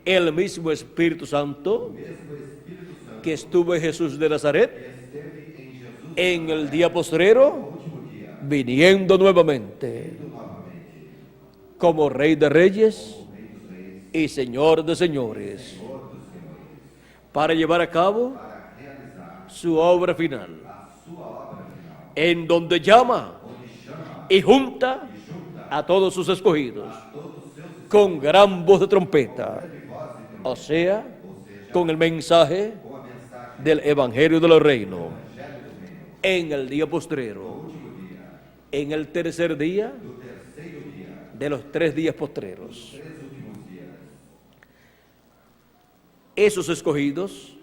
El mismo Espíritu Santo que estuvo en Jesús de Nazaret en el día postrero, viniendo nuevamente como Rey de Reyes y Señor de Señores, para llevar a cabo su obra final, en donde llama y junta a todos sus escogidos con gran voz de trompeta, o sea, con el mensaje del Evangelio del Reino, en el día postrero, en el tercer día de los 3 días postreros. Esos escogidos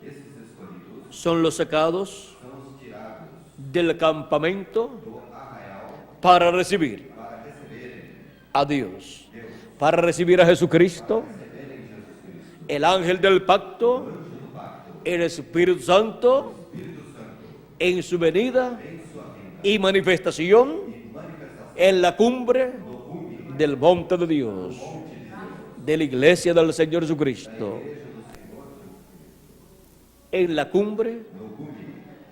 son los sacados del campamento para recibir a Dios, para recibir a Jesucristo, el ángel del pacto, el Espíritu Santo, en su venida y manifestación en la cumbre del monte de Dios, de la iglesia del Señor Jesucristo. En la cumbre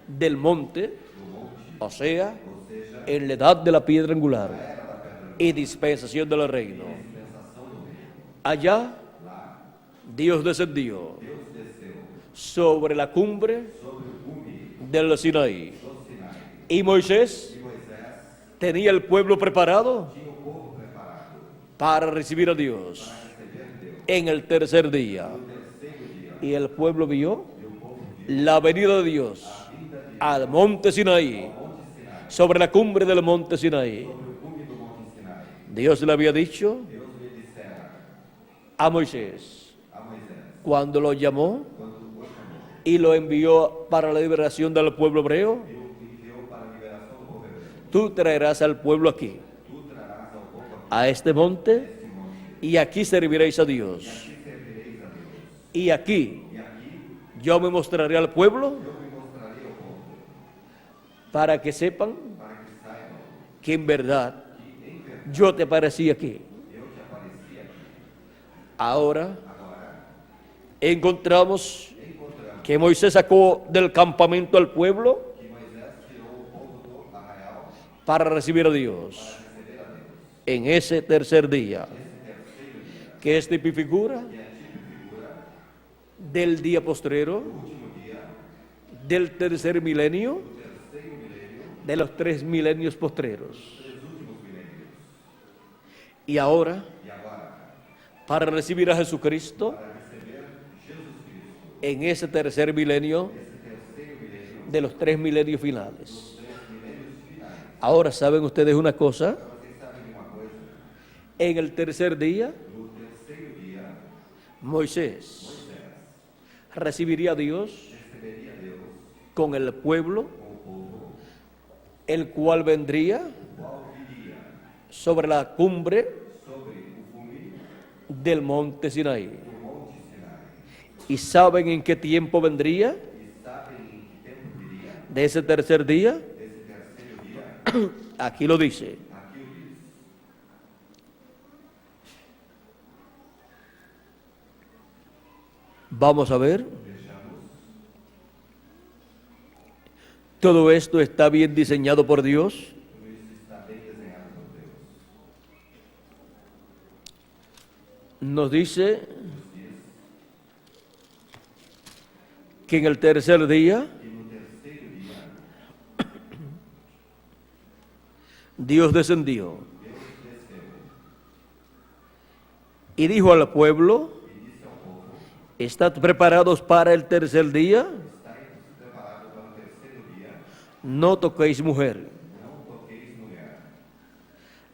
del monte, o sea, en la edad de la piedra angular y dispensación del reino. Allá Dios descendió sobre la cumbre del Sinaí, y Moisés tenía el pueblo preparado para recibir a Dios en el tercer día, y el pueblo vio la venida de Dios al monte Sinaí, sobre la cumbre del monte Sinaí. Dios le había dicho a Moisés, cuando lo llamó y lo envió para la liberación del pueblo hebreo: tú traerás al pueblo aquí, a este monte, y aquí serviréis a Dios. Y aquí yo me mostraré al pueblo para que sepan que en verdad yo te aparecí aquí. Ahora encontramos que Moisés sacó del campamento al pueblo para recibir a Dios en ese tercer día, que es tipo y figura del día postrero, del tercer milenio, de los 3 milenios postreros. Y ahora, para recibir a Jesucristo en ese tercer milenio de los 3 milenios finales. Ahora, ¿saben ustedes una cosa? En el tercer día, Moisés recibiría a Dios con el pueblo, el cual vendría sobre la cumbre del monte Sinaí. ¿Y saben en qué tiempo vendría? de ese tercer día, desse terceiro dia, aquí lo dice. aqui o diz. Vamos a ver. Fechamos. Todo esto está bien diseñado por Dios. Tudo isso está bem desenhado por Deus. Nos dice Nos diz que en el tercer día que no terceiro dia, Dios descendió Deus desceu y dijo al pueblo: e disse ao povo: ¿estad preparados para el tercer día? estáis preparados para o terceiro dia, No toquéis mujer. não toqueis mulher.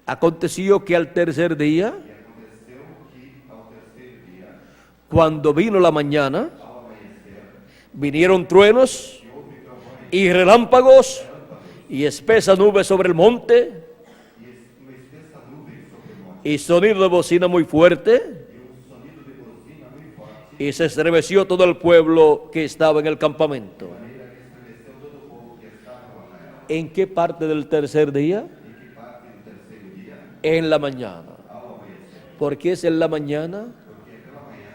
Aconteció que al tercer día, E aconteceu que, ao terceiro dia, cuando vino la mañana, ao amanhecer, vinieron truenos que houve trovões y relámpagos y espesa nube sobre el monte e uma espessa nuvem sobre o monte, y sonido de bocina muy fuerte, e sonido de bocina muito forte, y se estremeció todo el pueblo que estaba en el campamento. de maneira que estremeceu todo o povo que estava no arraial. ¿En qué parte del tercer día? Em que parte do terceiro dia, En la mañana. ao amanhecer, ¿Por qué es en la mañana porque pela manhã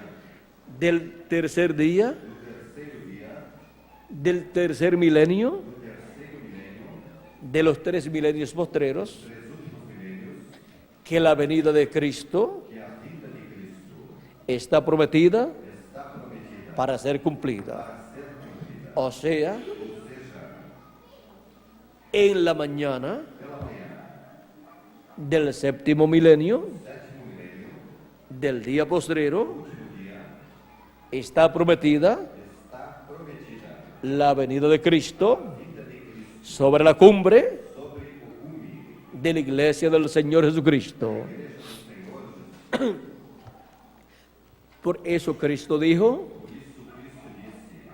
del tercer día, do terceiro dia, del tercer milenio, do terceiro milênio, de los 3 milenios postreros, três últimos milênios, que la venida de Cristo que a vinda de Cristo está prometida está prometida para ser cumplida? para ser cumprida. O sea, Ou seja, en la mañana pela manhã, del séptimo milenio, sétimo milênio, del día postrero, último dia, está prometida está prometida la venida de Cristo a vinda de Cristo sobre la cumbre sobre o cume de la iglesia del Señor Jesucristo. da igreja do Senhor Jesus. Por eso Cristo dijo, Por isso Cristo disse,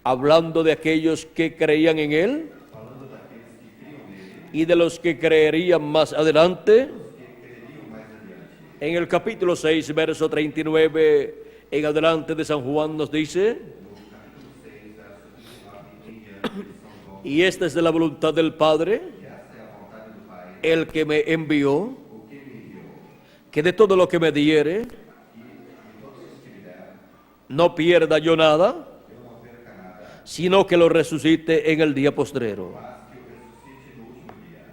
hablando de aquellos que creían en Él falando daqueles que criam nele, y de los que creerían más adelante, que creriam mais adiante. en el capítulo 6, verso 39 en adelante de San Juan nos dice: No capítulo 6, verso 39 em diante de São João, y esta es de la voluntad del Padre, e esta é a vontade do Pai, el que me envió, o que me enviou, que de todo lo que me diere, e todos os que me der, no pierda yo nada, eu não perca nada, sino que lo resucite en el día postrero. mas que o ressuscite no último dia.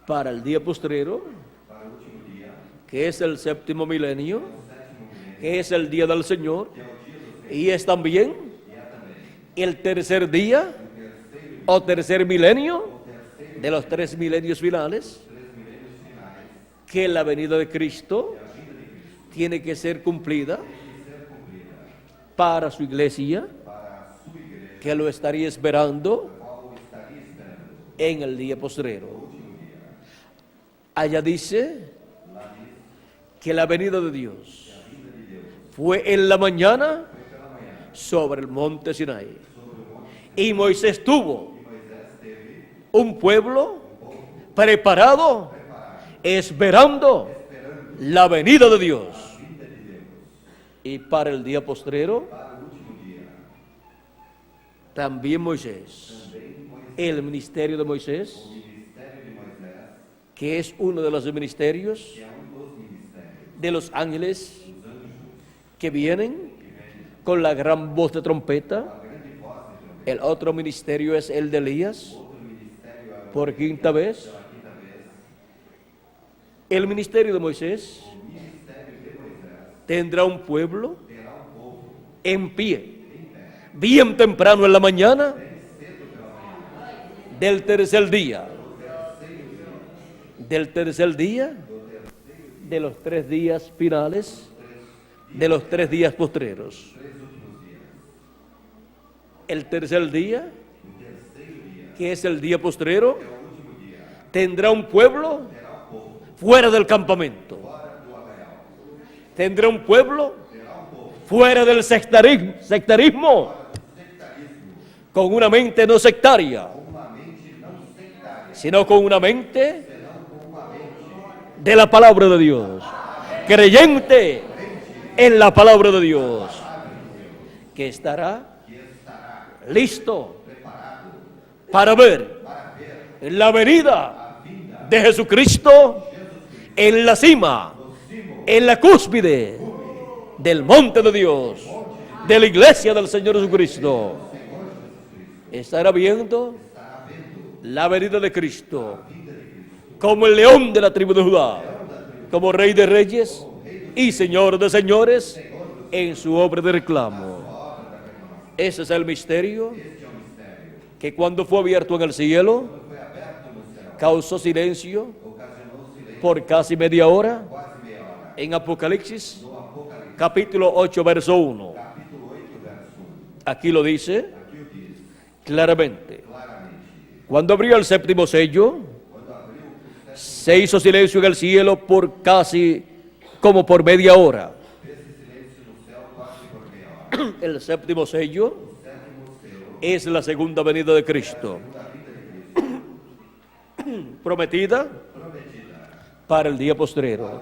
Para el día postrero, Para o último dia, que es el séptimo milenio, o sétimo milênio, que es el día del Señor, que é o dia do Senhor, y es también e é também el tercer día o terceiro o tercer milenio o terceiro de los 3 milenios finales, três milênios finais, que la venida de Cristo que a vinda de Cristo tiene que ser cumplida tem que ser cumprida para su iglesia, para a sua igreja, que lo estaría esperando a qual estaria esperando en el día postrero. no último dia. Allá dice Lá diz que la venida de Dios que a vinda de Deus fue en la mañana foi pela manhã sobre el monte Sinai. sobre o monte, Y Moisés tuvo e Moisés teve un pueblo um povo preparado, preparado, esperando esperando la venida de Dios. a vinda de Deus. Y para el día postrero, Para o último dia, también Moisés. também Moisés, El ministerio de Moisés, o ministério de Moisés, que es uno de los ministerios que é dos ministérios de los ángeles dos anjos, que vienen con la gran voz de trompeta. a grande voz de trombeta. El otro ministerio es el de Elías, Outro ministério é o por quinta vez. pela quinta vez. El ministerio de Moisés O ministério de Moisés tendrá un pueblo terá um povo en pie, em pé, bien temprano en la mañana bem cedo pela manhã, del tercer día, terceiro dia, del tercer día do terceiro, de los 3 días finales, de los 3 días postreros. três últimos dias. El tercer día, O terceiro dia, que es el día postrero, que é o último dia, tendrá un pueblo terá um povo fuera del campamento, fora do arraial, tendrá un pueblo terá um povo fuera del sectarismo, sectarismo, con una mente no sectaria, com uma mente não sectária, sino con una mente senão com uma mente de la palabra de Dios, creyente en la palabra de Dios, que estará listo para ver la venida de Jesucristo en la cima, en la cúspide del monte de Dios, de la iglesia del Señor Jesucristo. Estará viendo la venida de Cristo como el león de la tribu de Judá, como rey de reyes y señor de señores en su obra de reclamo. Ese es el misterio que cuando fue abierto en el cielo causó silencio por casi media hora en Apocalipsis capítulo 8 verso 1. Aquí lo dice claramente. Cuando abrió el séptimo sello, se hizo silencio en el cielo por casi como por media hora. El séptimo sello es la segunda venida de Cristo, prometida para el día postrero,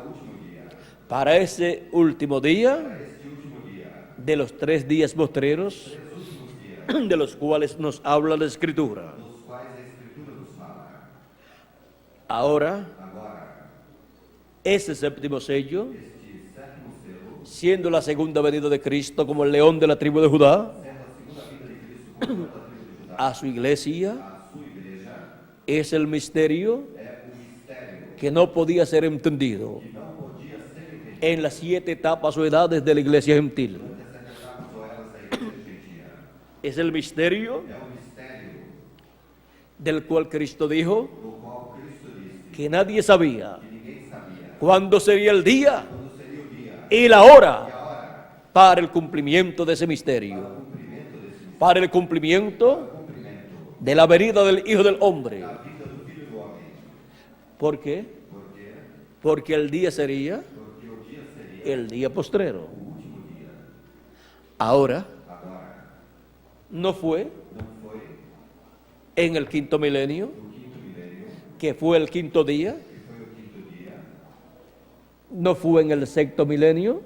para ese último día de los 3 días postreros de los cuales nos habla la Escritura. Ahora, ese séptimo sello, siendo la segunda venida de Cristo como el león de la tribu de Judá, a su iglesia, es el misterio que no podía ser entendido en las 7 etapas o edades de la iglesia gentil. Es el misterio del cual Cristo dijo que nadie sabía cuándo sería el día y la hora para el cumplimiento de ese misterio, para el cumplimiento de la venida del Hijo del Hombre. ¿Por qué? Porque el día sería el día postrero. Ahora, no fue en el quinto milenio, que fue el quinto día, no fue en el sexto milenio,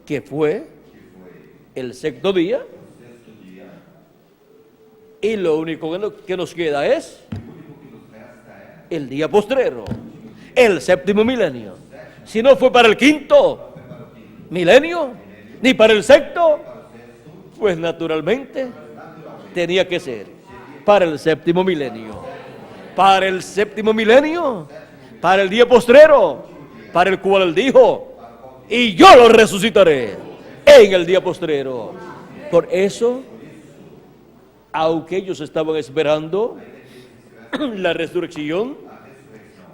que fue el sexto día, y lo único que nos queda es el día postrero, el séptimo milenio. Si no fue para el quinto milenio, ni para el sexto, pues naturalmente tenía que ser para el séptimo milenio. Para el séptimo milenio, para el día postrero, para el cual él dijo, y yo lo resucitaré en el día postrero. Por eso, aunque ellos estaban esperando la resurrección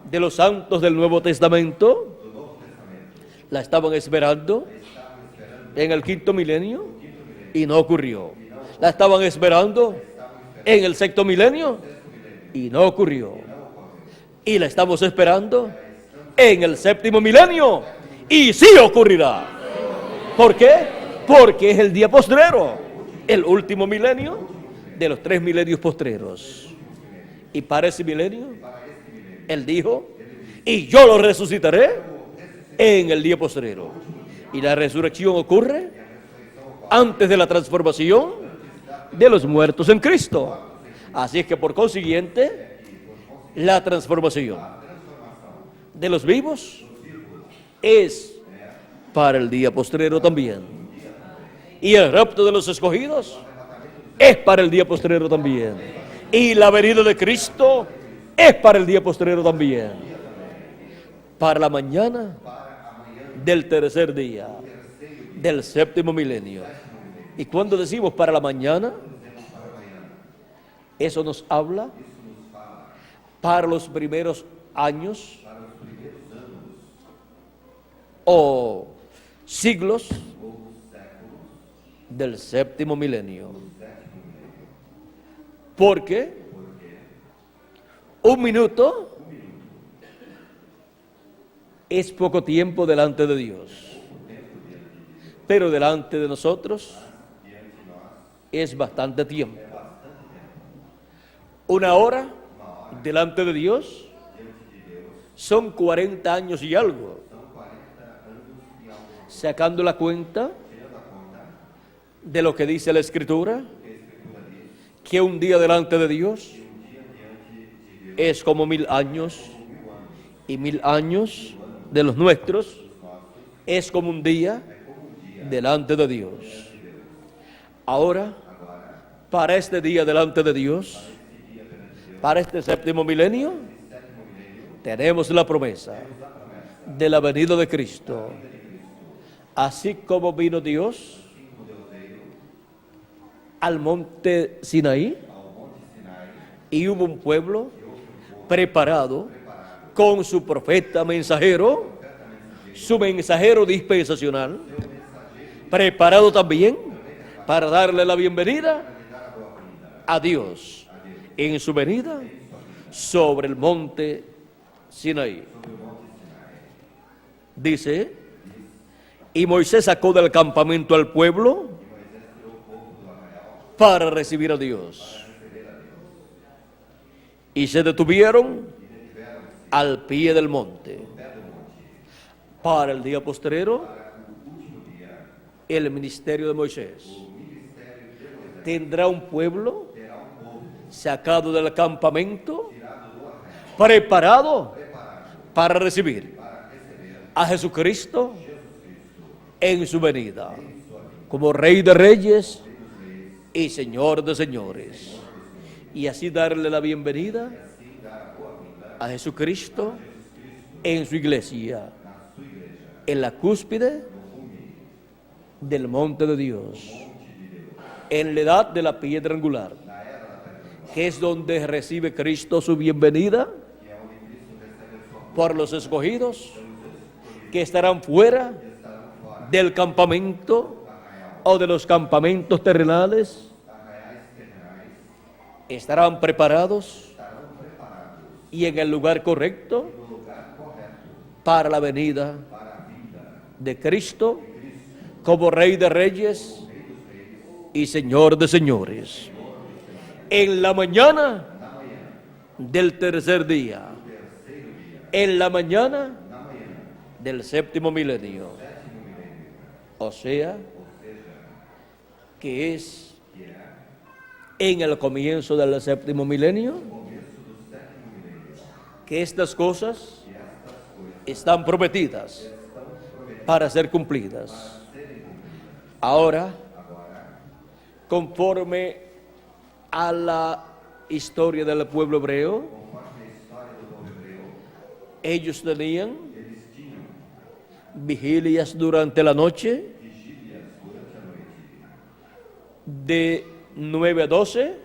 de los santos del Nuevo Testamento, la estaban esperando en el quinto milenio y no ocurrió. La estaban esperando en el sexto milenio y no ocurrió. Y la estamos esperando en el séptimo milenio y sí ocurrirá. ¿Por qué? Porque es el día postrero, el último milenio de los 3 milenios postreros. Y para ese milenio, él dijo, y yo lo resucitaré en el día postrero. Y la resurrección ocurre antes de la transformación de los muertos en Cristo. Así es que por consiguiente, la transformación de los vivos es para el día postrero también. Y el rapto de los escogidos es para el día postrero también. Y la venida de Cristo es para el día postrero también. Para la mañana del tercer día del séptimo milenio. Y cuando decimos para la mañana, eso nos habla para los primeros años o siglos del séptimo milenio. Porque un minuto es poco tiempo delante de Dios, pero delante de nosotros es bastante tiempo. Una hora delante de Dios son 40 años y algo. Sacando la cuenta, de lo que dice la Escritura, que un día delante de Dios es como 1000 años, y 1000 años de los nuestros es como un día delante de Dios. Ahora, para este día delante de Dios, para este séptimo milenio, tenemos la promesa de la venida de Cristo. Así como vino Dios al monte Sinaí y hubo un pueblo preparado con su profeta mensajero, su mensajero dispensacional, preparado también para darle la bienvenida a Dios en su venida sobre el monte Sinaí. Dice, y Moisés sacó del campamento al pueblo para recibir a Dios. Y se detuvieron al pie del monte. Para el día postrero, el ministerio de Moisés tendrá un pueblo sacado del campamento, preparado para recibir a Jesucristo en su venida, como Rey de Reyes y Señor de Señores, y así darle la bienvenida a Jesucristo en su iglesia, en la cúspide del monte de Dios, en la edad de la piedra angular, que es donde recibe Cristo su bienvenida por los escogidos que estarán fuera del campamento o de los campamentos terrenales. Estarán preparados y en el lugar correcto para la venida de Cristo como Rey de Reyes y Señor de Señores. En la mañana del tercer día, en la mañana del séptimo milenio, o sea, que es en el comienzo del séptimo milenio, que estas cosas están prometidas para ser cumplidas. Ahora, conforme a la historia del pueblo hebreo, ellos tenían vigilias durante la noche de 9 a 12,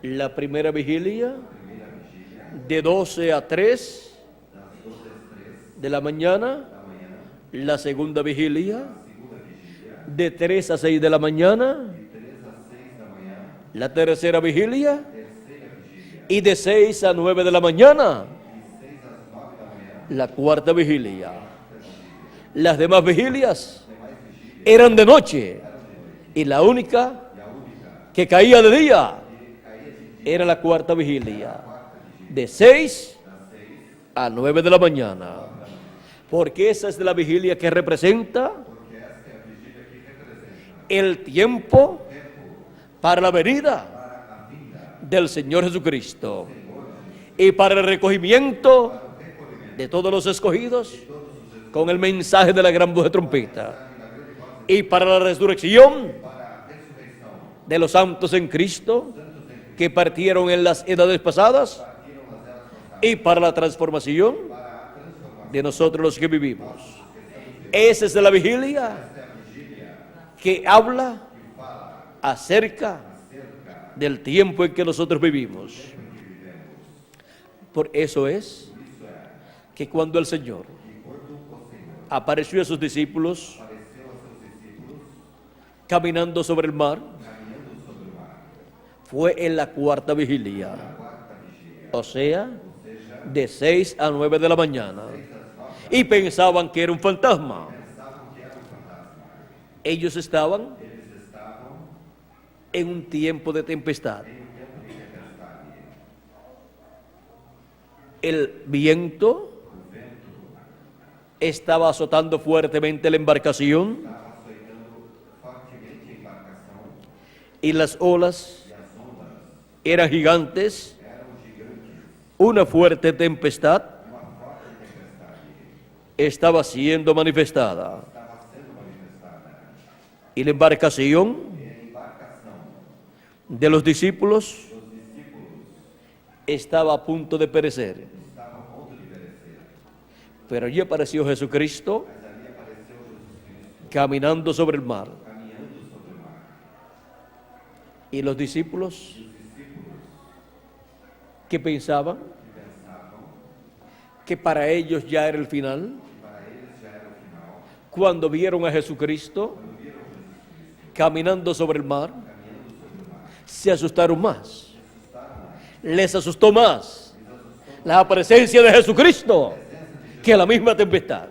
la primera vigilia, de 12 a 3 de la mañana, la segunda vigilia, de 3 a 6 de la mañana, la tercera vigilia, y de 6 a 9 de la mañana, la cuarta vigilia. Las demás vigilias eran de noche, y la única que caía de día era la cuarta vigilia, de 6 a 9 de la mañana, porque esa es la vigilia que representa el tiempo para la venida del Señor Jesucristo y para el recogimiento de todos los escogidos con el mensaje de la gran voz de trompeta, y para la resurrección de los santos en Cristo que partieron en las edades pasadas, y para la transformación de nosotros los que vivimos. Esa es la vigilia que habla acerca del tiempo en que nosotros vivimos. Por eso es que cuando el Señor apareció a sus discípulos caminando sobre el mar, fue en la cuarta vigilia, o sea, de 6 a 9 de la mañana, y pensaban que era un fantasma. Ellos estaban en un tiempo de tempestad. El viento estaba azotando fuertemente la embarcación y las olas eran gigantes, una fuerte tempestad estaba siendo manifestada. Y la embarcación de los discípulos estaba a punto de perecer. Pero allí apareció Jesucristo caminando sobre el mar. Y los discípulos, ¿qué pensaban? Que para ellos ya era el final. Cuando vieron a Jesucristo caminando sobre el mar, se asustaron más. Les asustó más la presencia de Jesucristo que la misma tempestad.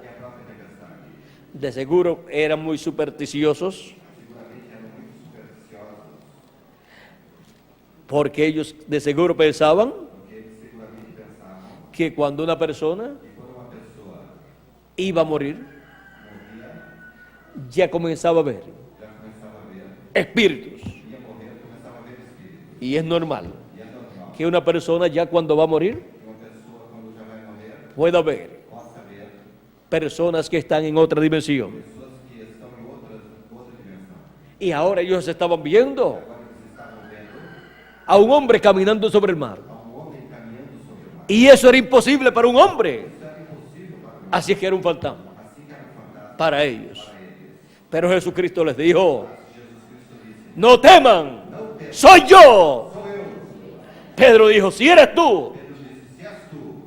De seguro eran muy supersticiosos, porque ellos de seguro pensaban que cuando una persona iba a morir, ya comenzaba a ver espíritus. Y es normal que una persona ya cuando va a morir pueda ver personas que están en otra dimensión. Y ahora ellos estaban viendo a un hombre caminando sobre el mar. Y eso era imposible para un hombre. Así es que era un fantasma para ellos. Pero Jesucristo les dijo: no teman, soy yo. Pedro dijo: si eres tú,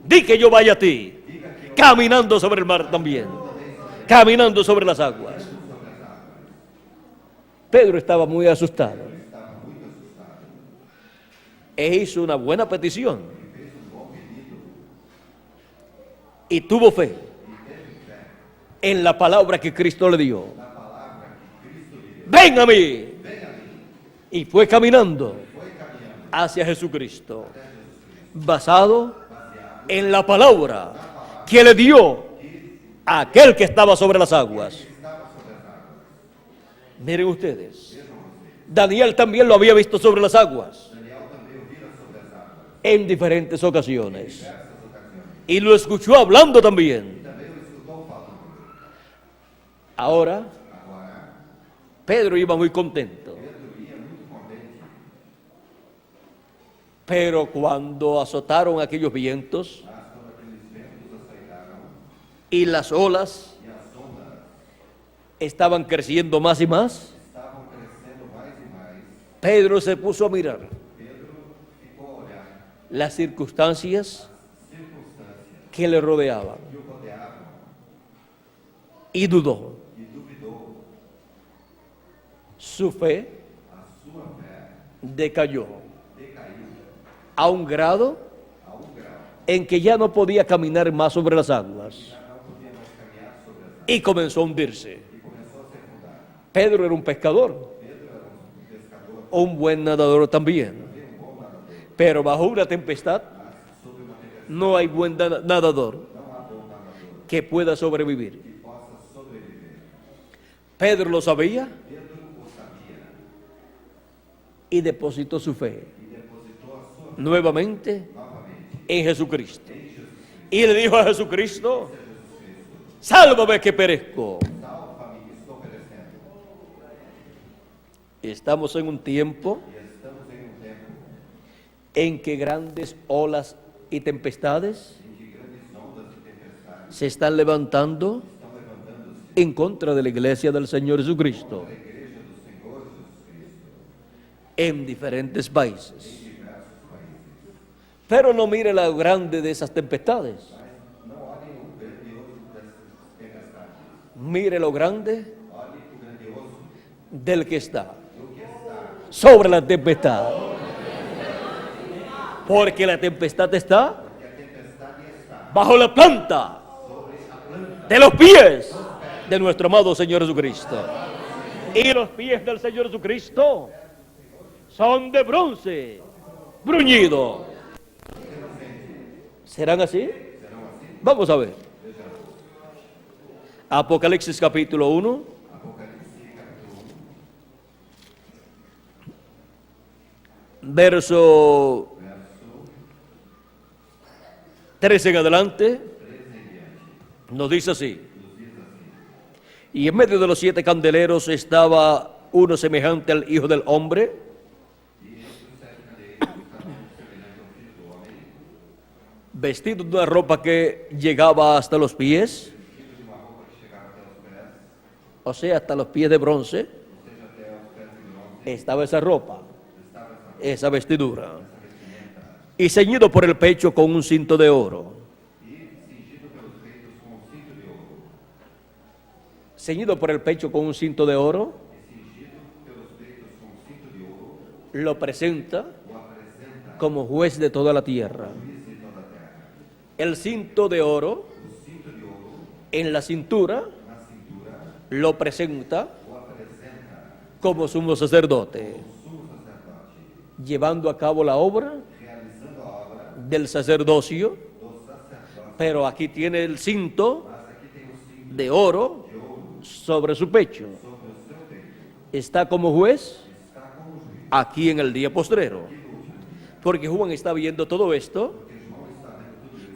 di que yo vaya a ti. Caminando sobre el mar también, caminando sobre las aguas. Pedro estaba muy asustado e hizo una buena petición y tuvo fe en la palabra que Cristo le dio. Ven a mí. Y fue caminando hacia Jesucristo, basado en la palabra que le dio a aquel que estaba sobre las aguas. Miren ustedes, Daniel también lo había visto sobre las aguas en diferentes ocasiones y lo escuchó hablando también. Ahora Pedro iba muy contento, pero cuando azotaron aquellos vientos y las olas estaban creciendo más y más, Pedro se puso a mirar las circunstancias que le rodeaban y dudó. Su fe decayó a un grado en que ya no podía caminar más sobre las aguas y comenzó a hundirse. Pedro era un pescador, un buen nadador también, pero bajo una tempestad no hay buen nadador que pueda sobrevivir. Pedro lo sabía y depositó su fe nuevamente en Jesucristo y le dijo a Jesucristo: sálvame que perezco. Estamos en un tiempo en que grandes olas y tempestades se están levantando en contra de la iglesia del Señor Jesucristo en diferentes países. Pero no mire lo grande de esas tempestades. Mire lo grande del que está sobre la tempestad. Porque la tempestad está bajo la planta de los pies de nuestro amado Señor Jesucristo. Y los pies del Señor Jesucristo son de bronce bruñido. ¿Serán así? Vamos a ver. Apocalipsis capítulo 1. verso 13 en adelante, nos dice así: y en medio de los 7 candeleros estaba uno semejante al Hijo del Hombre, vestido de una ropa que llegaba hasta los pies, o sea, hasta los pies de bronce, estaba esa ropa, esa vestidura, y ceñido por el pecho con un cinto de oro. Ceñido por el pecho con un cinto de oro, lo presenta como juez de toda la tierra. El cinto de oro en la cintura lo presenta como sumo sacerdote, llevando a cabo la obra del sacerdocio, pero aquí tiene el cinto de oro sobre su pecho. Está como juez aquí en el día postrero, porque Juan está viendo todo esto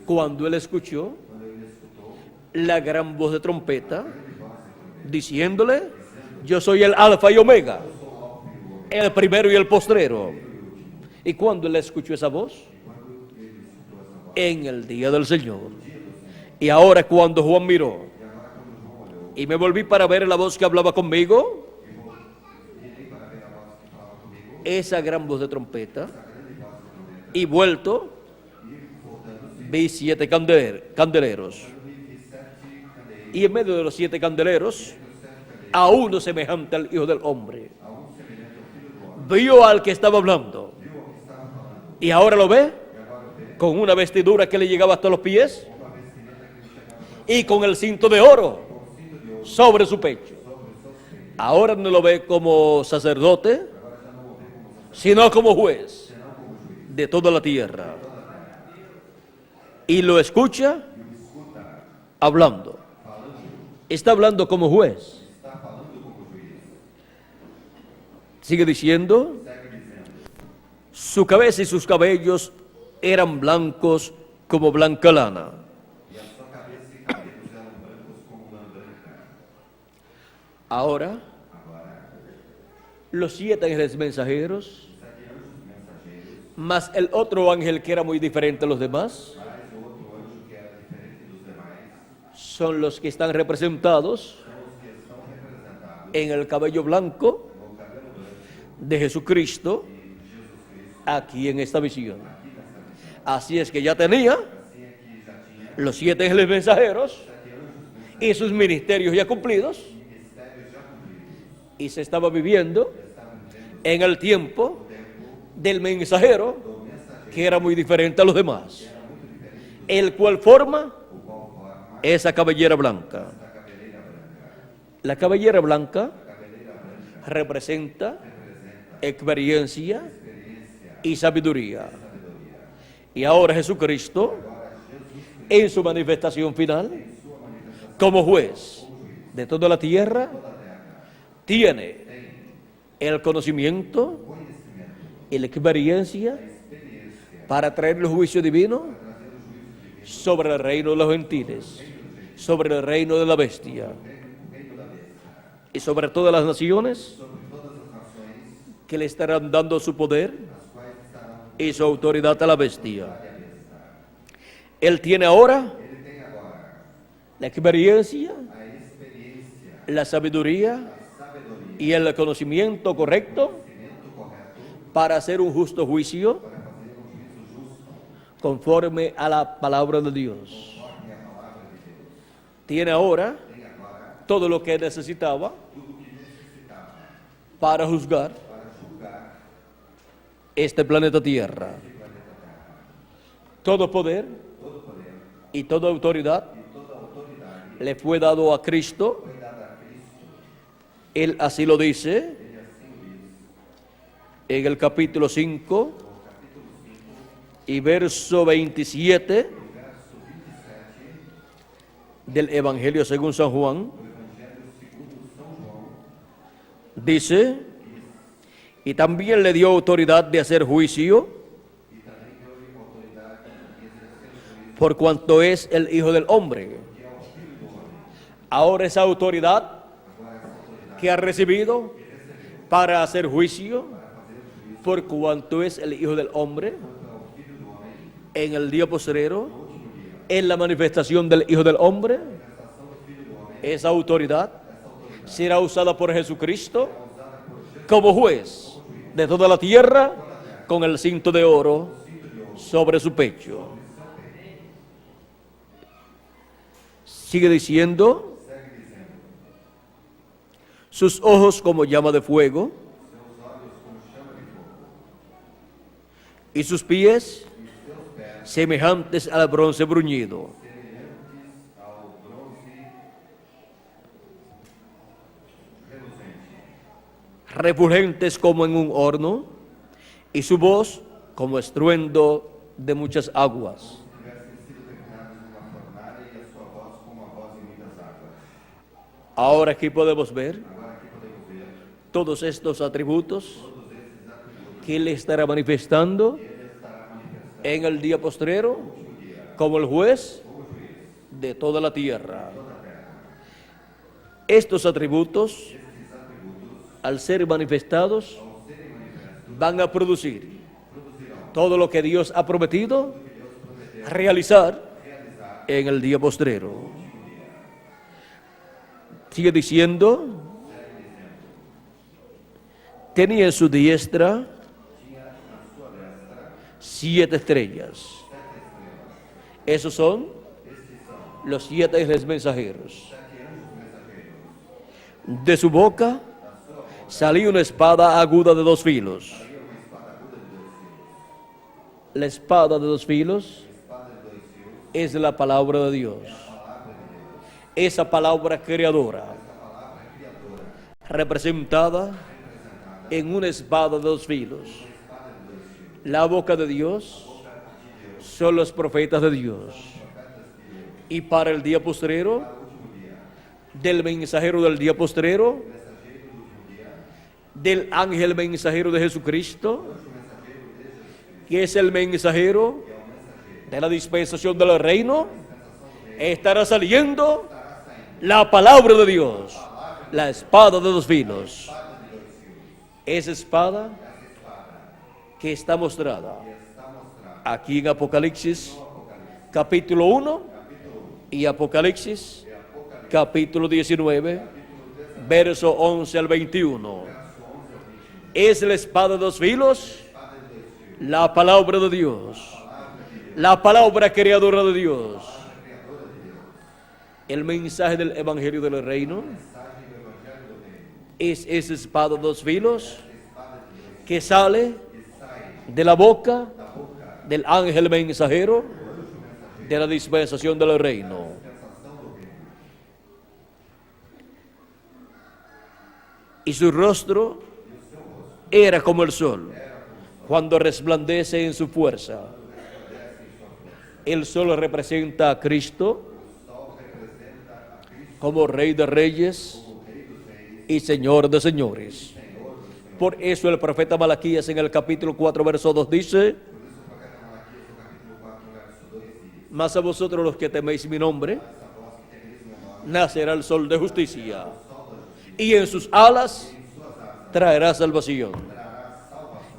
cuando él escuchó la gran voz de trompeta diciéndole: yo soy el alfa y omega, el primero y el postrero. ¿Y cuando él escuchó esa voz? En el día del Señor. Y ahora cuando Juan miró y me volví para ver la voz que hablaba conmigo, esa gran voz de trompeta, y vuelto vi 7 candeleros, y en medio de los 7 candeleros a uno semejante al Hijo del Hombre. Vio al que estaba hablando, y ahora lo ve con una vestidura que le llegaba hasta los pies y con el cinto de oro sobre su pecho. Ahora no lo ve como sacerdote, sino como juez de toda la tierra, y lo escucha hablando. Está hablando como juez. Sigue diciendo: su cabeza y sus cabellos eran blancos como blanca lana. Ahora, los 7 ángeles mensajeros, más el otro ángel que era muy diferente a los demás, son los que están representados en el cabello blanco de Jesucristo aquí en esta visión. Así es que ya tenía los 7 ángeles mensajeros y sus ministerios ya cumplidos, y se estaba viviendo en el tiempo del mensajero que era muy diferente a los demás, el cual forma esa cabellera blanca. La cabellera blanca representa experiencia y sabiduría. Y ahora Jesucristo, en su manifestación final, como juez de toda la tierra, tiene el conocimiento y la experiencia para traer el juicio divino sobre el reino de los gentiles, sobre el reino de la bestia y sobre todas las naciones que le estarán dando su poder y su autoridad a la bestia. Él tiene ahora la experiencia, la sabiduría y el conocimiento correcto para hacer un justo juicio conforme a la palabra de Dios. Tiene ahora todo lo que necesitaba para juzgar este planeta Tierra. Todo poder y toda autoridad le fue dado a Cristo. Él así lo dice en el capítulo 5 y verso 27 del Evangelio según San Juan. Dice: Y también le dio autoridad de hacer juicio, por cuanto es el Hijo del Hombre. Ahora esa autoridad que ha recibido para hacer juicio, por cuanto es el Hijo del Hombre, en el día postrero, en la manifestación del Hijo del Hombre, esa autoridad será usada por Jesucristo como juez de toda la tierra, con el cinto de oro sobre su pecho. Sigue diciendo, sus ojos como llama de fuego, y sus pies semejantes al bronce bruñido. Refulgentes como en un horno, y su voz como estruendo de muchas aguas. Ahora aquí podemos ver todos estos atributos que Él estará manifestando en el día postrero como el juez de toda la tierra. Estos atributos, al ser manifestados, van a producir todo lo que Dios ha prometido realizar en el día postrero. Sigue diciendo, tenía en su diestra 7 estrellas. Esos son los 7 ángeles mensajeros. De su boca salía una espada aguda de 2 filos. La espada de 2 filos es la palabra de Dios. Esa palabra creadora, representada en una espada de 2 filos. La boca de Dios son los profetas de Dios. Y para el día postrero, del mensajero del día postrero, del ángel mensajero de Jesucristo, que es el mensajero de la dispensación del reino, estará saliendo la palabra de Dios, la espada de 2 filos. Esa espada que está mostrada aquí en Apocalipsis capítulo 1 y Apocalipsis capítulo 19, verso 11 al 21. Es la espada de 2 filos, la palabra de Dios, la palabra creadora de Dios. El mensaje del Evangelio del Reino es esa espada de 2 filos que sale de la boca del ángel mensajero de la dispensación del reino. Y su rostro era como el sol cuando resplandece en su fuerza. El sol representa a Cristo como Rey de Reyes y Señor de Señores. Por eso el profeta Malaquías en el capítulo 4, verso 2 dice: mas a vosotros los que teméis mi nombre, nacerá el sol de justicia, y en sus alas traerá salvación.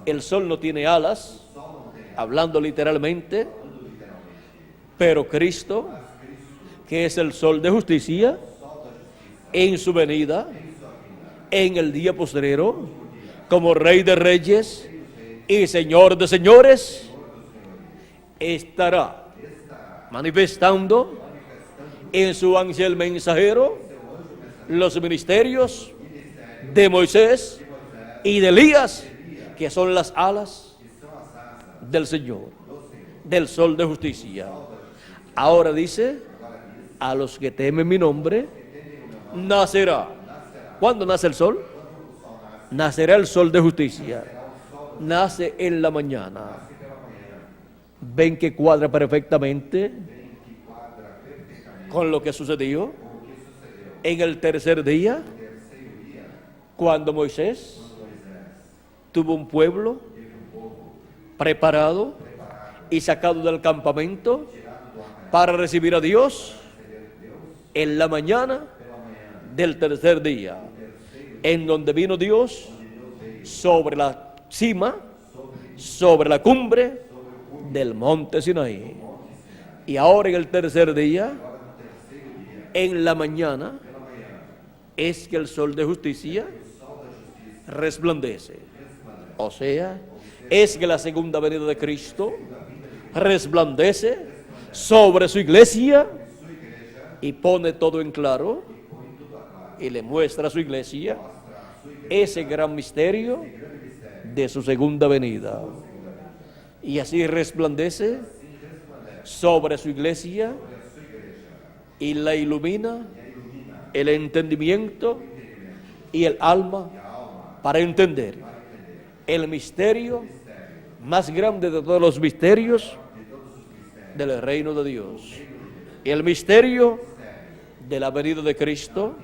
El sol no tiene alas, hablando literalmente, pero Cristo, que es el sol de justicia, en su venida, en el día postrero, como Rey de Reyes y Señor de Señores, estará manifestando en su ángel mensajero los ministerios de Moisés y de Elías, que son las alas del Señor, del sol de justicia. Ahora dice, a los que temen mi nombre, nacerá. ¿Cuándo nace el sol? Nacerá el sol de justicia. Nace en la mañana. Ven que cuadra perfectamente con lo que sucedió en el tercer día, cuando Moisés tuvo un pueblo preparado y sacado del campamento para recibir a Dios en la mañana del tercer día, en donde vino Dios sobre la cima, sobre la cumbre del monte Sinaí. Y ahora en el tercer día, en la mañana, es que el sol de justicia resplandece. O sea, es que la segunda venida de Cristo resplandece sobre su iglesia y pone todo en claro y le muestra a su iglesia ese gran misterio de su segunda venida. Y así resplandece sobre su iglesia y la ilumina el entendimiento y el alma para entender el misterio más grande de todos los misterios del reino de Dios, el misterio de la venida de Cristo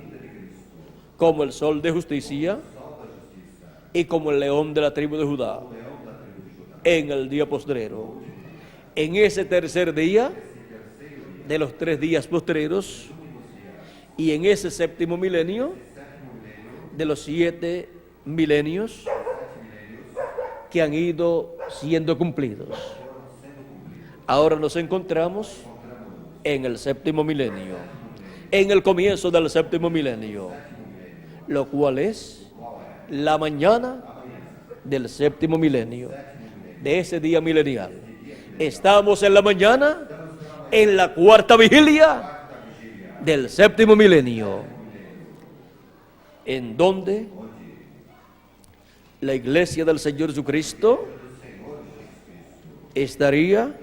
como el sol de justicia y como el león de la tribu de Judá en el día postrero. En ese tercer día de los 3 días postreros y en ese séptimo milenio de los 7 milenios que han ido siendo cumplidos. Ahora nos encontramos en el séptimo milenio, en el comienzo del séptimo milenio, lo cual es la mañana del séptimo milenio, de ese día milenial. Estamos en la mañana, en la cuarta vigilia del séptimo milenio, en donde la iglesia del Señor Jesucristo estaría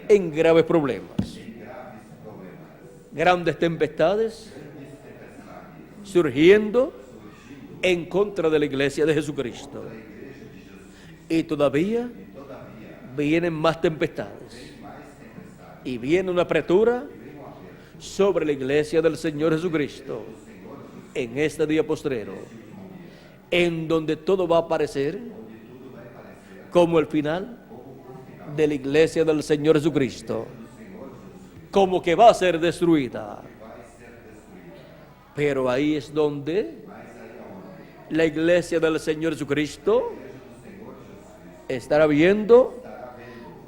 en graves problemas, grandes tempestades surgiendo en contra de la iglesia de Jesucristo. Y todavía vienen más tempestades y viene una apretura sobre la iglesia del Señor Jesucristo en este día postrero, en donde todo va a aparecer como el final de la iglesia del Señor Jesucristo, como que va a ser destruida. Pero ahí es donde la iglesia del Señor Jesucristo estará viendo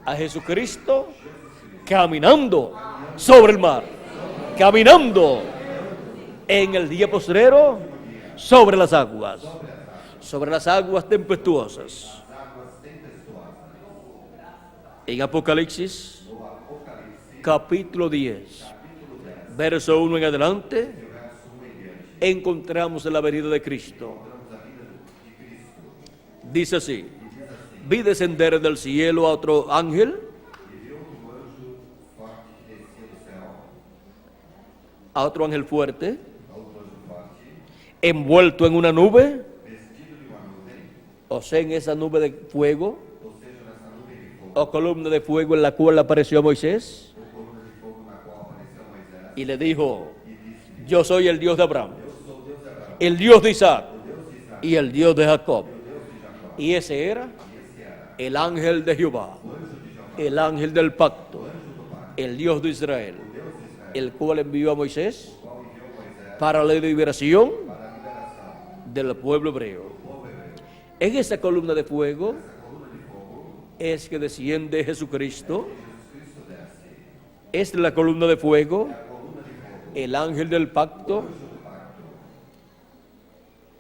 a Jesucristo caminando sobre el mar, caminando en el día postrero sobre las aguas tempestuosas. En Apocalipsis, capítulo 10, verso 1 en adelante, encontramos la venida de Cristo. Dice así: vi descender del cielo a otro ángel, fuerte, envuelto en una nube, o sea, en esa nube de fuego, o columna de fuego en la cual apareció a Moisés, y le dijo: yo soy el Dios de Abraham, el Dios de Isaac y el Dios de Jacob. Y ese era el ángel de Jehová, el ángel del pacto, el Dios de Israel, el cual envió a Moisés para la liberación del pueblo hebreo. En esa columna de fuego es que desciende Jesucristo. Es la columna de fuego, el ángel del pacto.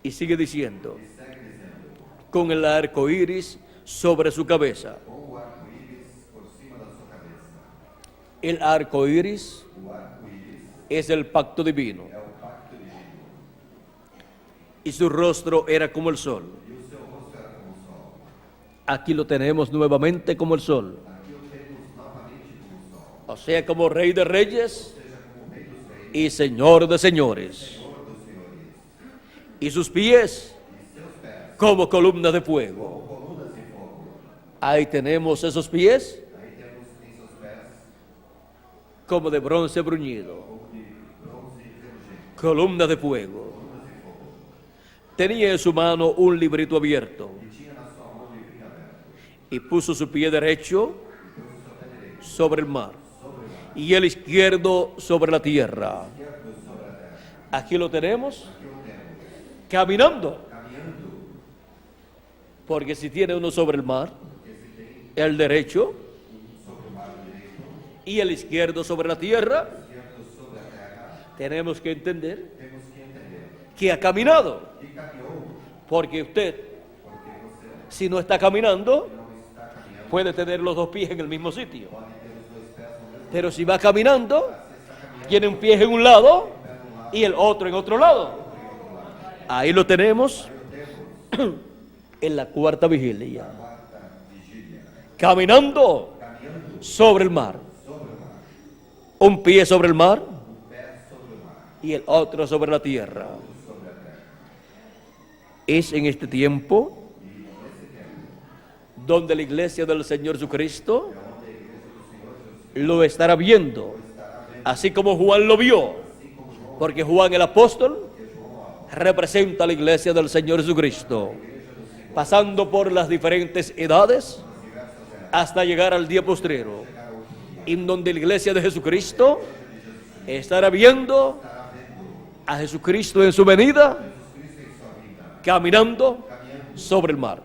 Y sigue diciendo: con el arco iris sobre su cabeza. El arco iris es el pacto divino. Y su rostro era como el sol. Aquí lo tenemos nuevamente como el sol. O sea, como Rey de Reyes y Señor de Señores. Y sus pies como columna de fuego. Ahí tenemos esos pies como de bronce bruñido, columna de fuego. Tenía en su mano un librito abierto y puso su pie derecho sobre el mar y el izquierdo sobre la tierra. Aquí lo tenemos caminando, porque si tiene uno sobre el mar, el derecho y el izquierdo sobre la tierra, tenemos que entender que ha caminado, porque usted, si no está caminando, puede tener los dos pies en el mismo sitio, pero si va caminando, tiene un pie en un lado y el otro en otro lado. Ahí lo tenemos en la cuarta vigilia, caminando sobre el mar, un pie sobre el mar y el otro sobre la tierra. Es en este tiempo donde la iglesia del Señor Jesucristo lo estará viendo, así como Juan lo vio, porque Juan el apóstol representa a la iglesia del Señor Jesucristo, pasando por las diferentes edades hasta llegar al día postrero, en donde la iglesia de Jesucristo estará viendo a Jesucristo en su venida, caminando sobre el mar,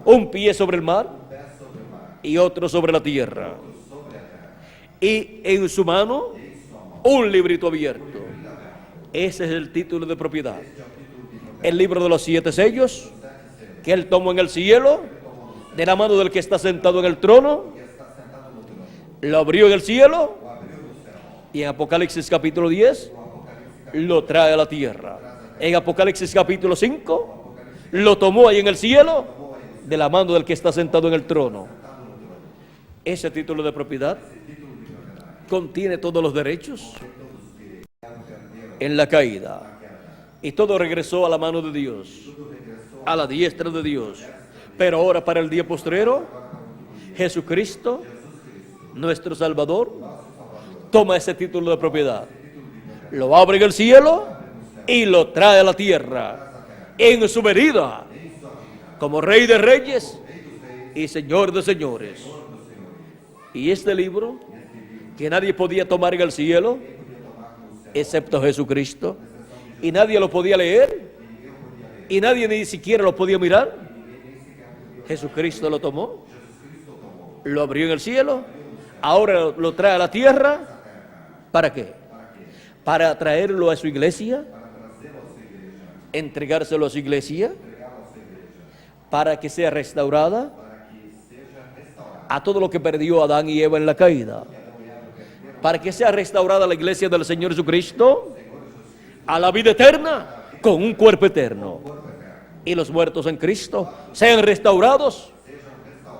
un pie sobre el mar y otro sobre la tierra, y en su mano un librito abierto. Ese es el título de propiedad, el libro de los 7 sellos que él tomó en el cielo de la mano del que está sentado en el trono, lo abrió en el cielo y en Apocalipsis capítulo 10 lo trae a la tierra. En Apocalipsis capítulo 5 lo tomó ahí en el cielo de la mano del que está sentado en el trono. Ese título de propiedad contiene todos los derechos en la caída, y todo regresó a la mano de Dios, a la diestra de Dios. Pero ahora, para el día postrero, Jesucristo, nuestro Salvador, toma ese título de propiedad, lo abre en el cielo y lo trae a la tierra en su venida como Rey de Reyes y Señor de Señores. Y este libro, que nadie podía tomar en el cielo excepto Jesucristo, y nadie lo podía leer, y nadie ni siquiera lo podía mirar, Jesucristo lo tomó, lo abrió en el cielo, ahora lo trae a la tierra. ¿Para qué? Para traerlo a su iglesia, entregárselo a su iglesia, para que sea restaurada a todo lo que perdió Adán y Eva en la caída, para que sea restaurada la iglesia del Señor Jesucristo a la vida eterna con un cuerpo eterno, y los muertos en Cristo sean restaurados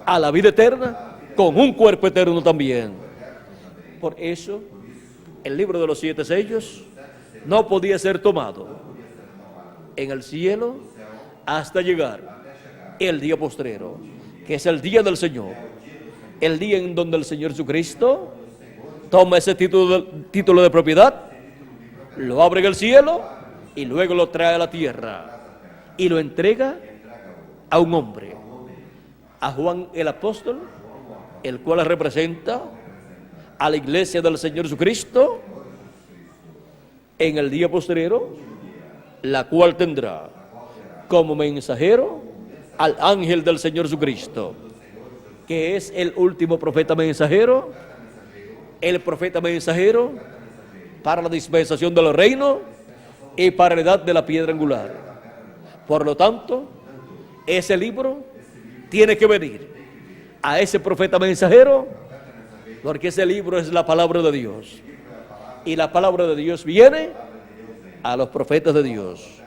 a la vida eterna con un cuerpo eterno también. Por eso el libro de los 7 sellos no podía ser tomado en el cielo hasta llegar el día postrero, que es el día del Señor, el día en donde el Señor Jesucristo toma ese título de propiedad, lo abre en el cielo y luego lo trae a la tierra y lo entrega a un hombre, a Juan el apóstol, el cual representa a la iglesia del Señor Jesucristo en el día postrero, la cual tendrá como mensajero al ángel del Señor Jesucristo, que es el último profeta mensajero, el profeta mensajero para la dispensación de los reinos y para la edad de la piedra angular. Por lo tanto, ese libro tiene que venir a ese profeta mensajero, porque ese libro es la palabra de Dios, y la palabra de Dios viene a los profetas de Dios.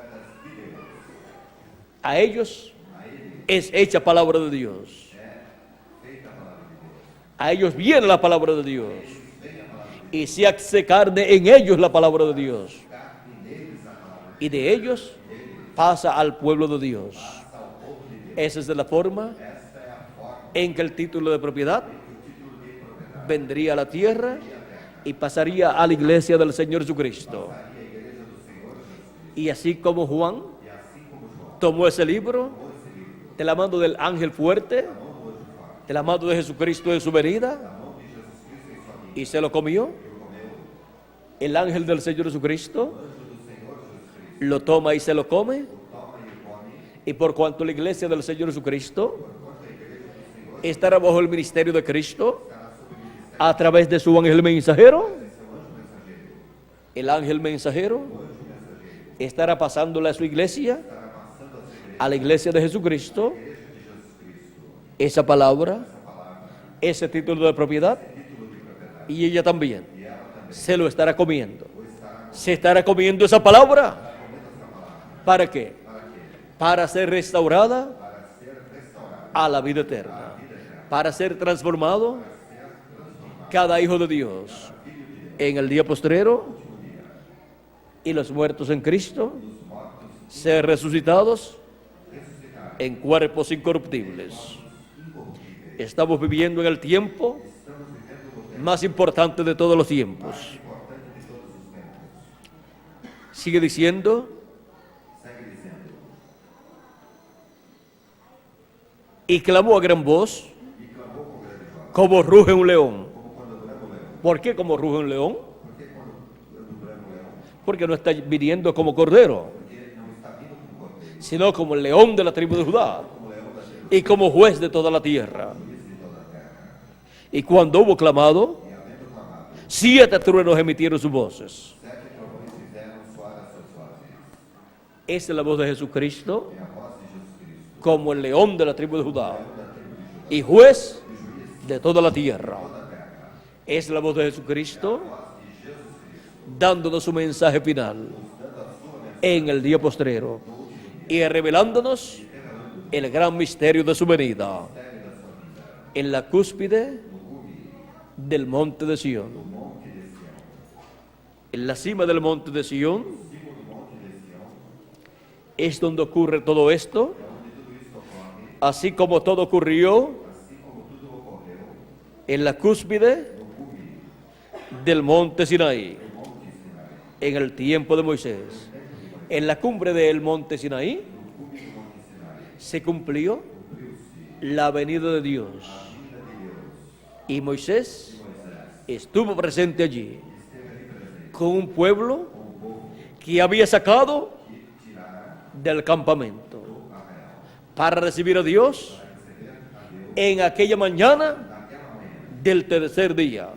A ellos es hecha palabra de Dios, a ellos viene la palabra de Dios, y se hace carne en ellos la palabra de Dios, y de ellos pasa al pueblo de Dios. Esa es la forma en que el título de propiedad vendría a la tierra y pasaría a la iglesia del Señor Jesucristo. Y así como Juan tomó ese libro de la mano del ángel fuerte, de la mano de Jesucristo en su venida y se lo comió. El ángel del Señor Jesucristo lo toma y se lo come. Y por cuanto la iglesia del Señor Jesucristo estará bajo el ministerio de Cristo a través de su ángel mensajero, el ángel mensajero estará pasándole a su iglesia, a la iglesia de Jesucristo, esa palabra, ese título de propiedad, y ella también se lo estará comiendo. Se estará comiendo esa palabra. ¿Para qué? Para ser restaurada a la vida eterna, para ser transformado cada hijo de Dios en el día postrero, y los muertos en Cristo ser resucitados en cuerpos incorruptibles. Estamos viviendo en el tiempo más importante de todos los tiempos. Sigue diciendo: y clamó a gran voz como ruge un león. ¿Por qué como ruge un león? Porque no está viniendo como cordero, sino como el león de la tribu de Judá y como juez de toda la tierra. Y cuando hubo clamado, 7 truenos emitieron sus voces. Esa es la voz de Jesucristo como el león de la tribu de Judá y juez de toda la tierra. Es la voz de Jesucristo dándonos su mensaje final en el día postrero y revelándonos el gran misterio de su venida en la cúspide del monte de Sión. En la cima del monte de Sión es donde ocurre todo esto, así como todo ocurrió en la cúspide del monte Sinaí en el tiempo de Moisés. En la cumbre del monte Sinaí se cumplió la venida de Dios y Moisés estuvo presente allí con un pueblo que había sacado del campamento para recibir a Dios en aquella mañana del tercer día.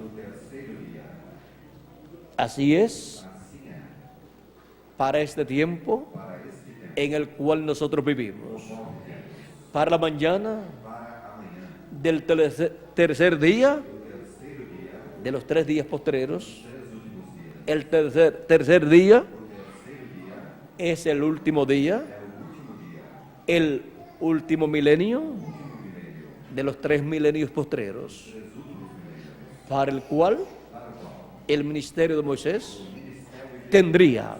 Así es para este tiempo en el cual nosotros vivimos. Para la mañana del tercer día de los 3 días postreros, el tercer día es el último día, el último milenio de los 3 milenios postreros, para el cual el ministerio de Moisés tendría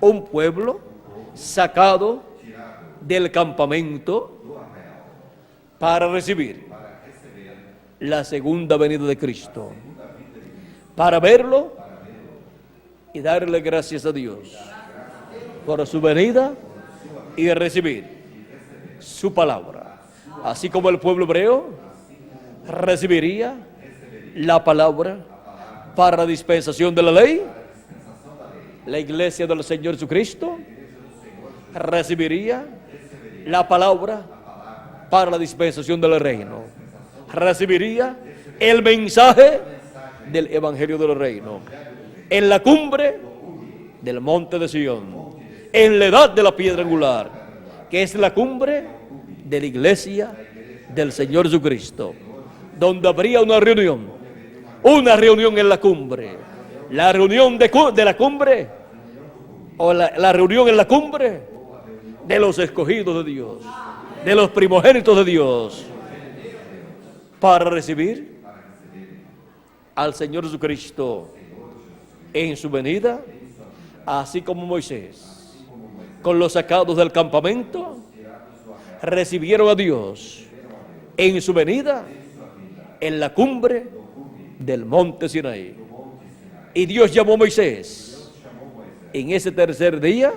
un pueblo sacado del campamento para recibir la segunda venida de Cristo, para verlo y darle gracias a Dios por su venida y recibir su palabra, así como el pueblo hebreo recibiría la palabra para la dispensación de la ley. La iglesia del Señor Jesucristo recibiría la palabra para la dispensación del reino, recibiría el mensaje del evangelio del reino en la cumbre del monte de Sión, en la edad de la piedra angular, que es la cumbre de la iglesia del Señor Jesucristo, donde habría una reunión en la cumbre, la reunión de la cumbre, o la reunión en la cumbre de los escogidos de Dios, de los primogénitos de Dios, para recibir al Señor Jesucristo en su venida, así como Moisés, con los sacados del campamento, recibieron a Dios en su venida en la cumbre del monte Sinaí. Y Dios llamó a Moisés en ese tercer día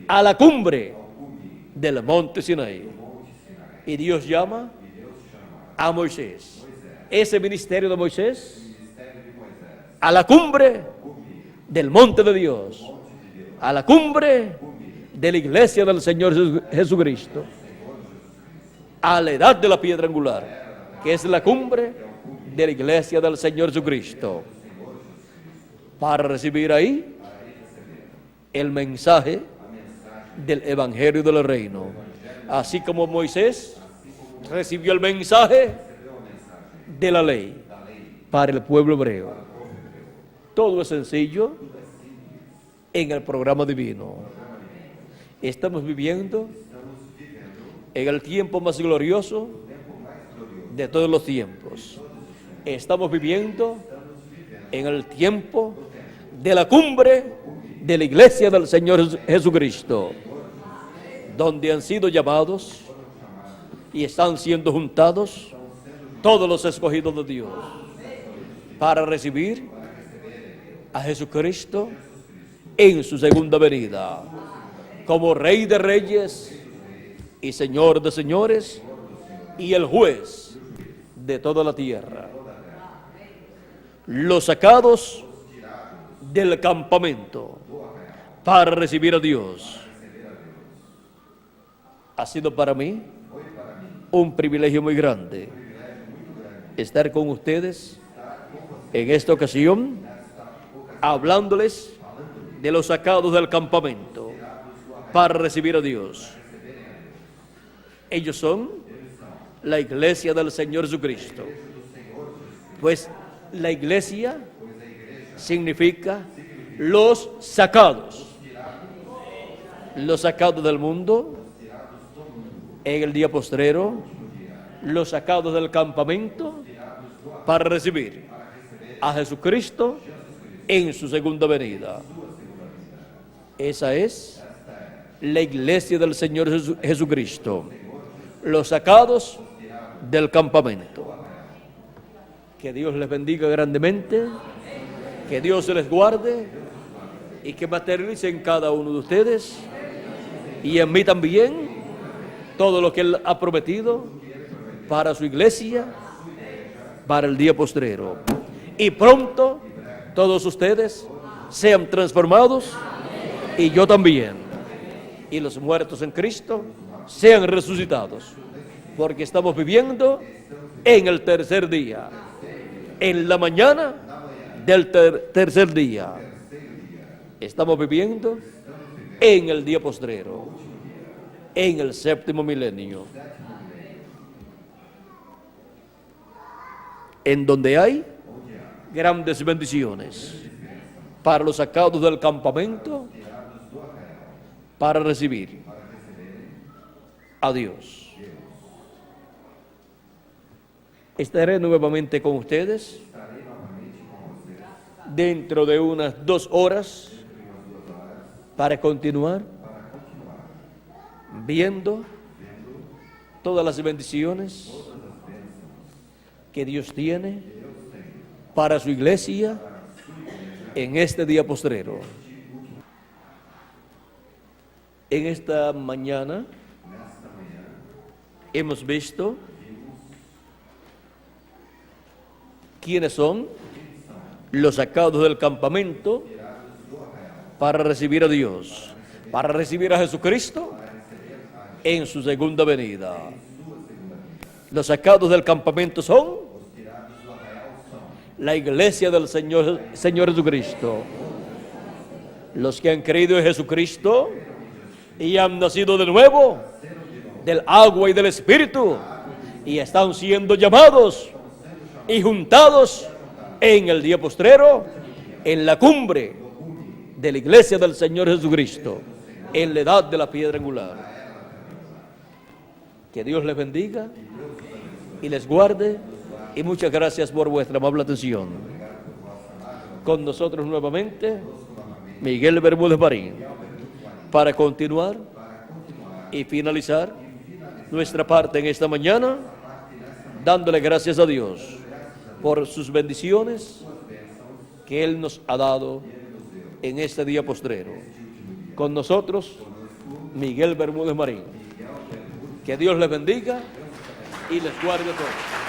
a la cumbre del monte Sinaí. Y Dios llama a Moisés. Ese ministerio de Moisés a la cumbre del monte de Dios, a la cumbre de la iglesia del Señor Jesucristo, a la edad de la piedra angular, que es la cumbre de la iglesia del Señor Jesucristo, para recibir ahí el mensaje del evangelio del reino. Así como Moisés recibió el mensaje de la ley para el pueblo hebreo. Todo es sencillo en el programa divino. Estamos viviendo en el tiempo más glorioso de todos los tiempos. Estamos viviendo en el tiempo de la cumbre de la iglesia del Señor Jesucristo, donde han sido llamados y están siendo juntados todos los escogidos de Dios para recibir a Jesucristo en su segunda venida, como Rey de Reyes y Señor de Señores y el juez de toda la tierra. Los sacados del campamento para recibir a Dios. Ha sido para mí un privilegio muy grande estar con ustedes en esta ocasión, hablándoles de los sacados del campamento para recibir a Dios. Ellos son la iglesia del Señor Jesucristo. Pues la iglesia significa los sacados del mundo en el día postrero, los sacados del campamento para recibir a Jesucristo en su segunda venida. Esa es la iglesia del Señor Jesucristo, los sacados del campamento. Que Dios les bendiga grandemente, que Dios les guarde y que materialice en cada uno de ustedes y en mí también todo lo que Él ha prometido para su iglesia, para el día postrero. Y pronto todos ustedes sean transformados y yo también. Y los muertos en Cristo sean resucitados, porque estamos viviendo en el tercer día, en la mañana del tercer día. Estamos viviendo en el día postrero, en el séptimo milenio, en donde hay grandes bendiciones para los sacados del campamento para recibir a Dios. Estaré nuevamente con ustedes dentro de unas 2 horas para continuar viendo todas las bendiciones que Dios tiene para su iglesia en este día postrero. En esta mañana hemos visto quiénes son los sacados del campamento para recibir a Dios, para recibir a Jesucristo en su segunda venida. Los sacados del campamento son la iglesia del Señor Jesucristo, los que han creído en Jesucristo y han nacido de nuevo del agua y del Espíritu y están siendo llamados y juntados en el día postrero en la cumbre de la iglesia del Señor Jesucristo, en la edad de la piedra angular. Que Dios les bendiga y les guarde, y muchas gracias por vuestra amable atención. Con nosotros nuevamente Miguel Bermúdez Marín, para continuar y finalizar nuestra parte en esta mañana, dándole gracias a Dios por sus bendiciones que Él nos ha dado en este día postrero. Con nosotros Miguel Bermúdez Marín. Que Dios les bendiga y les guarde a todos.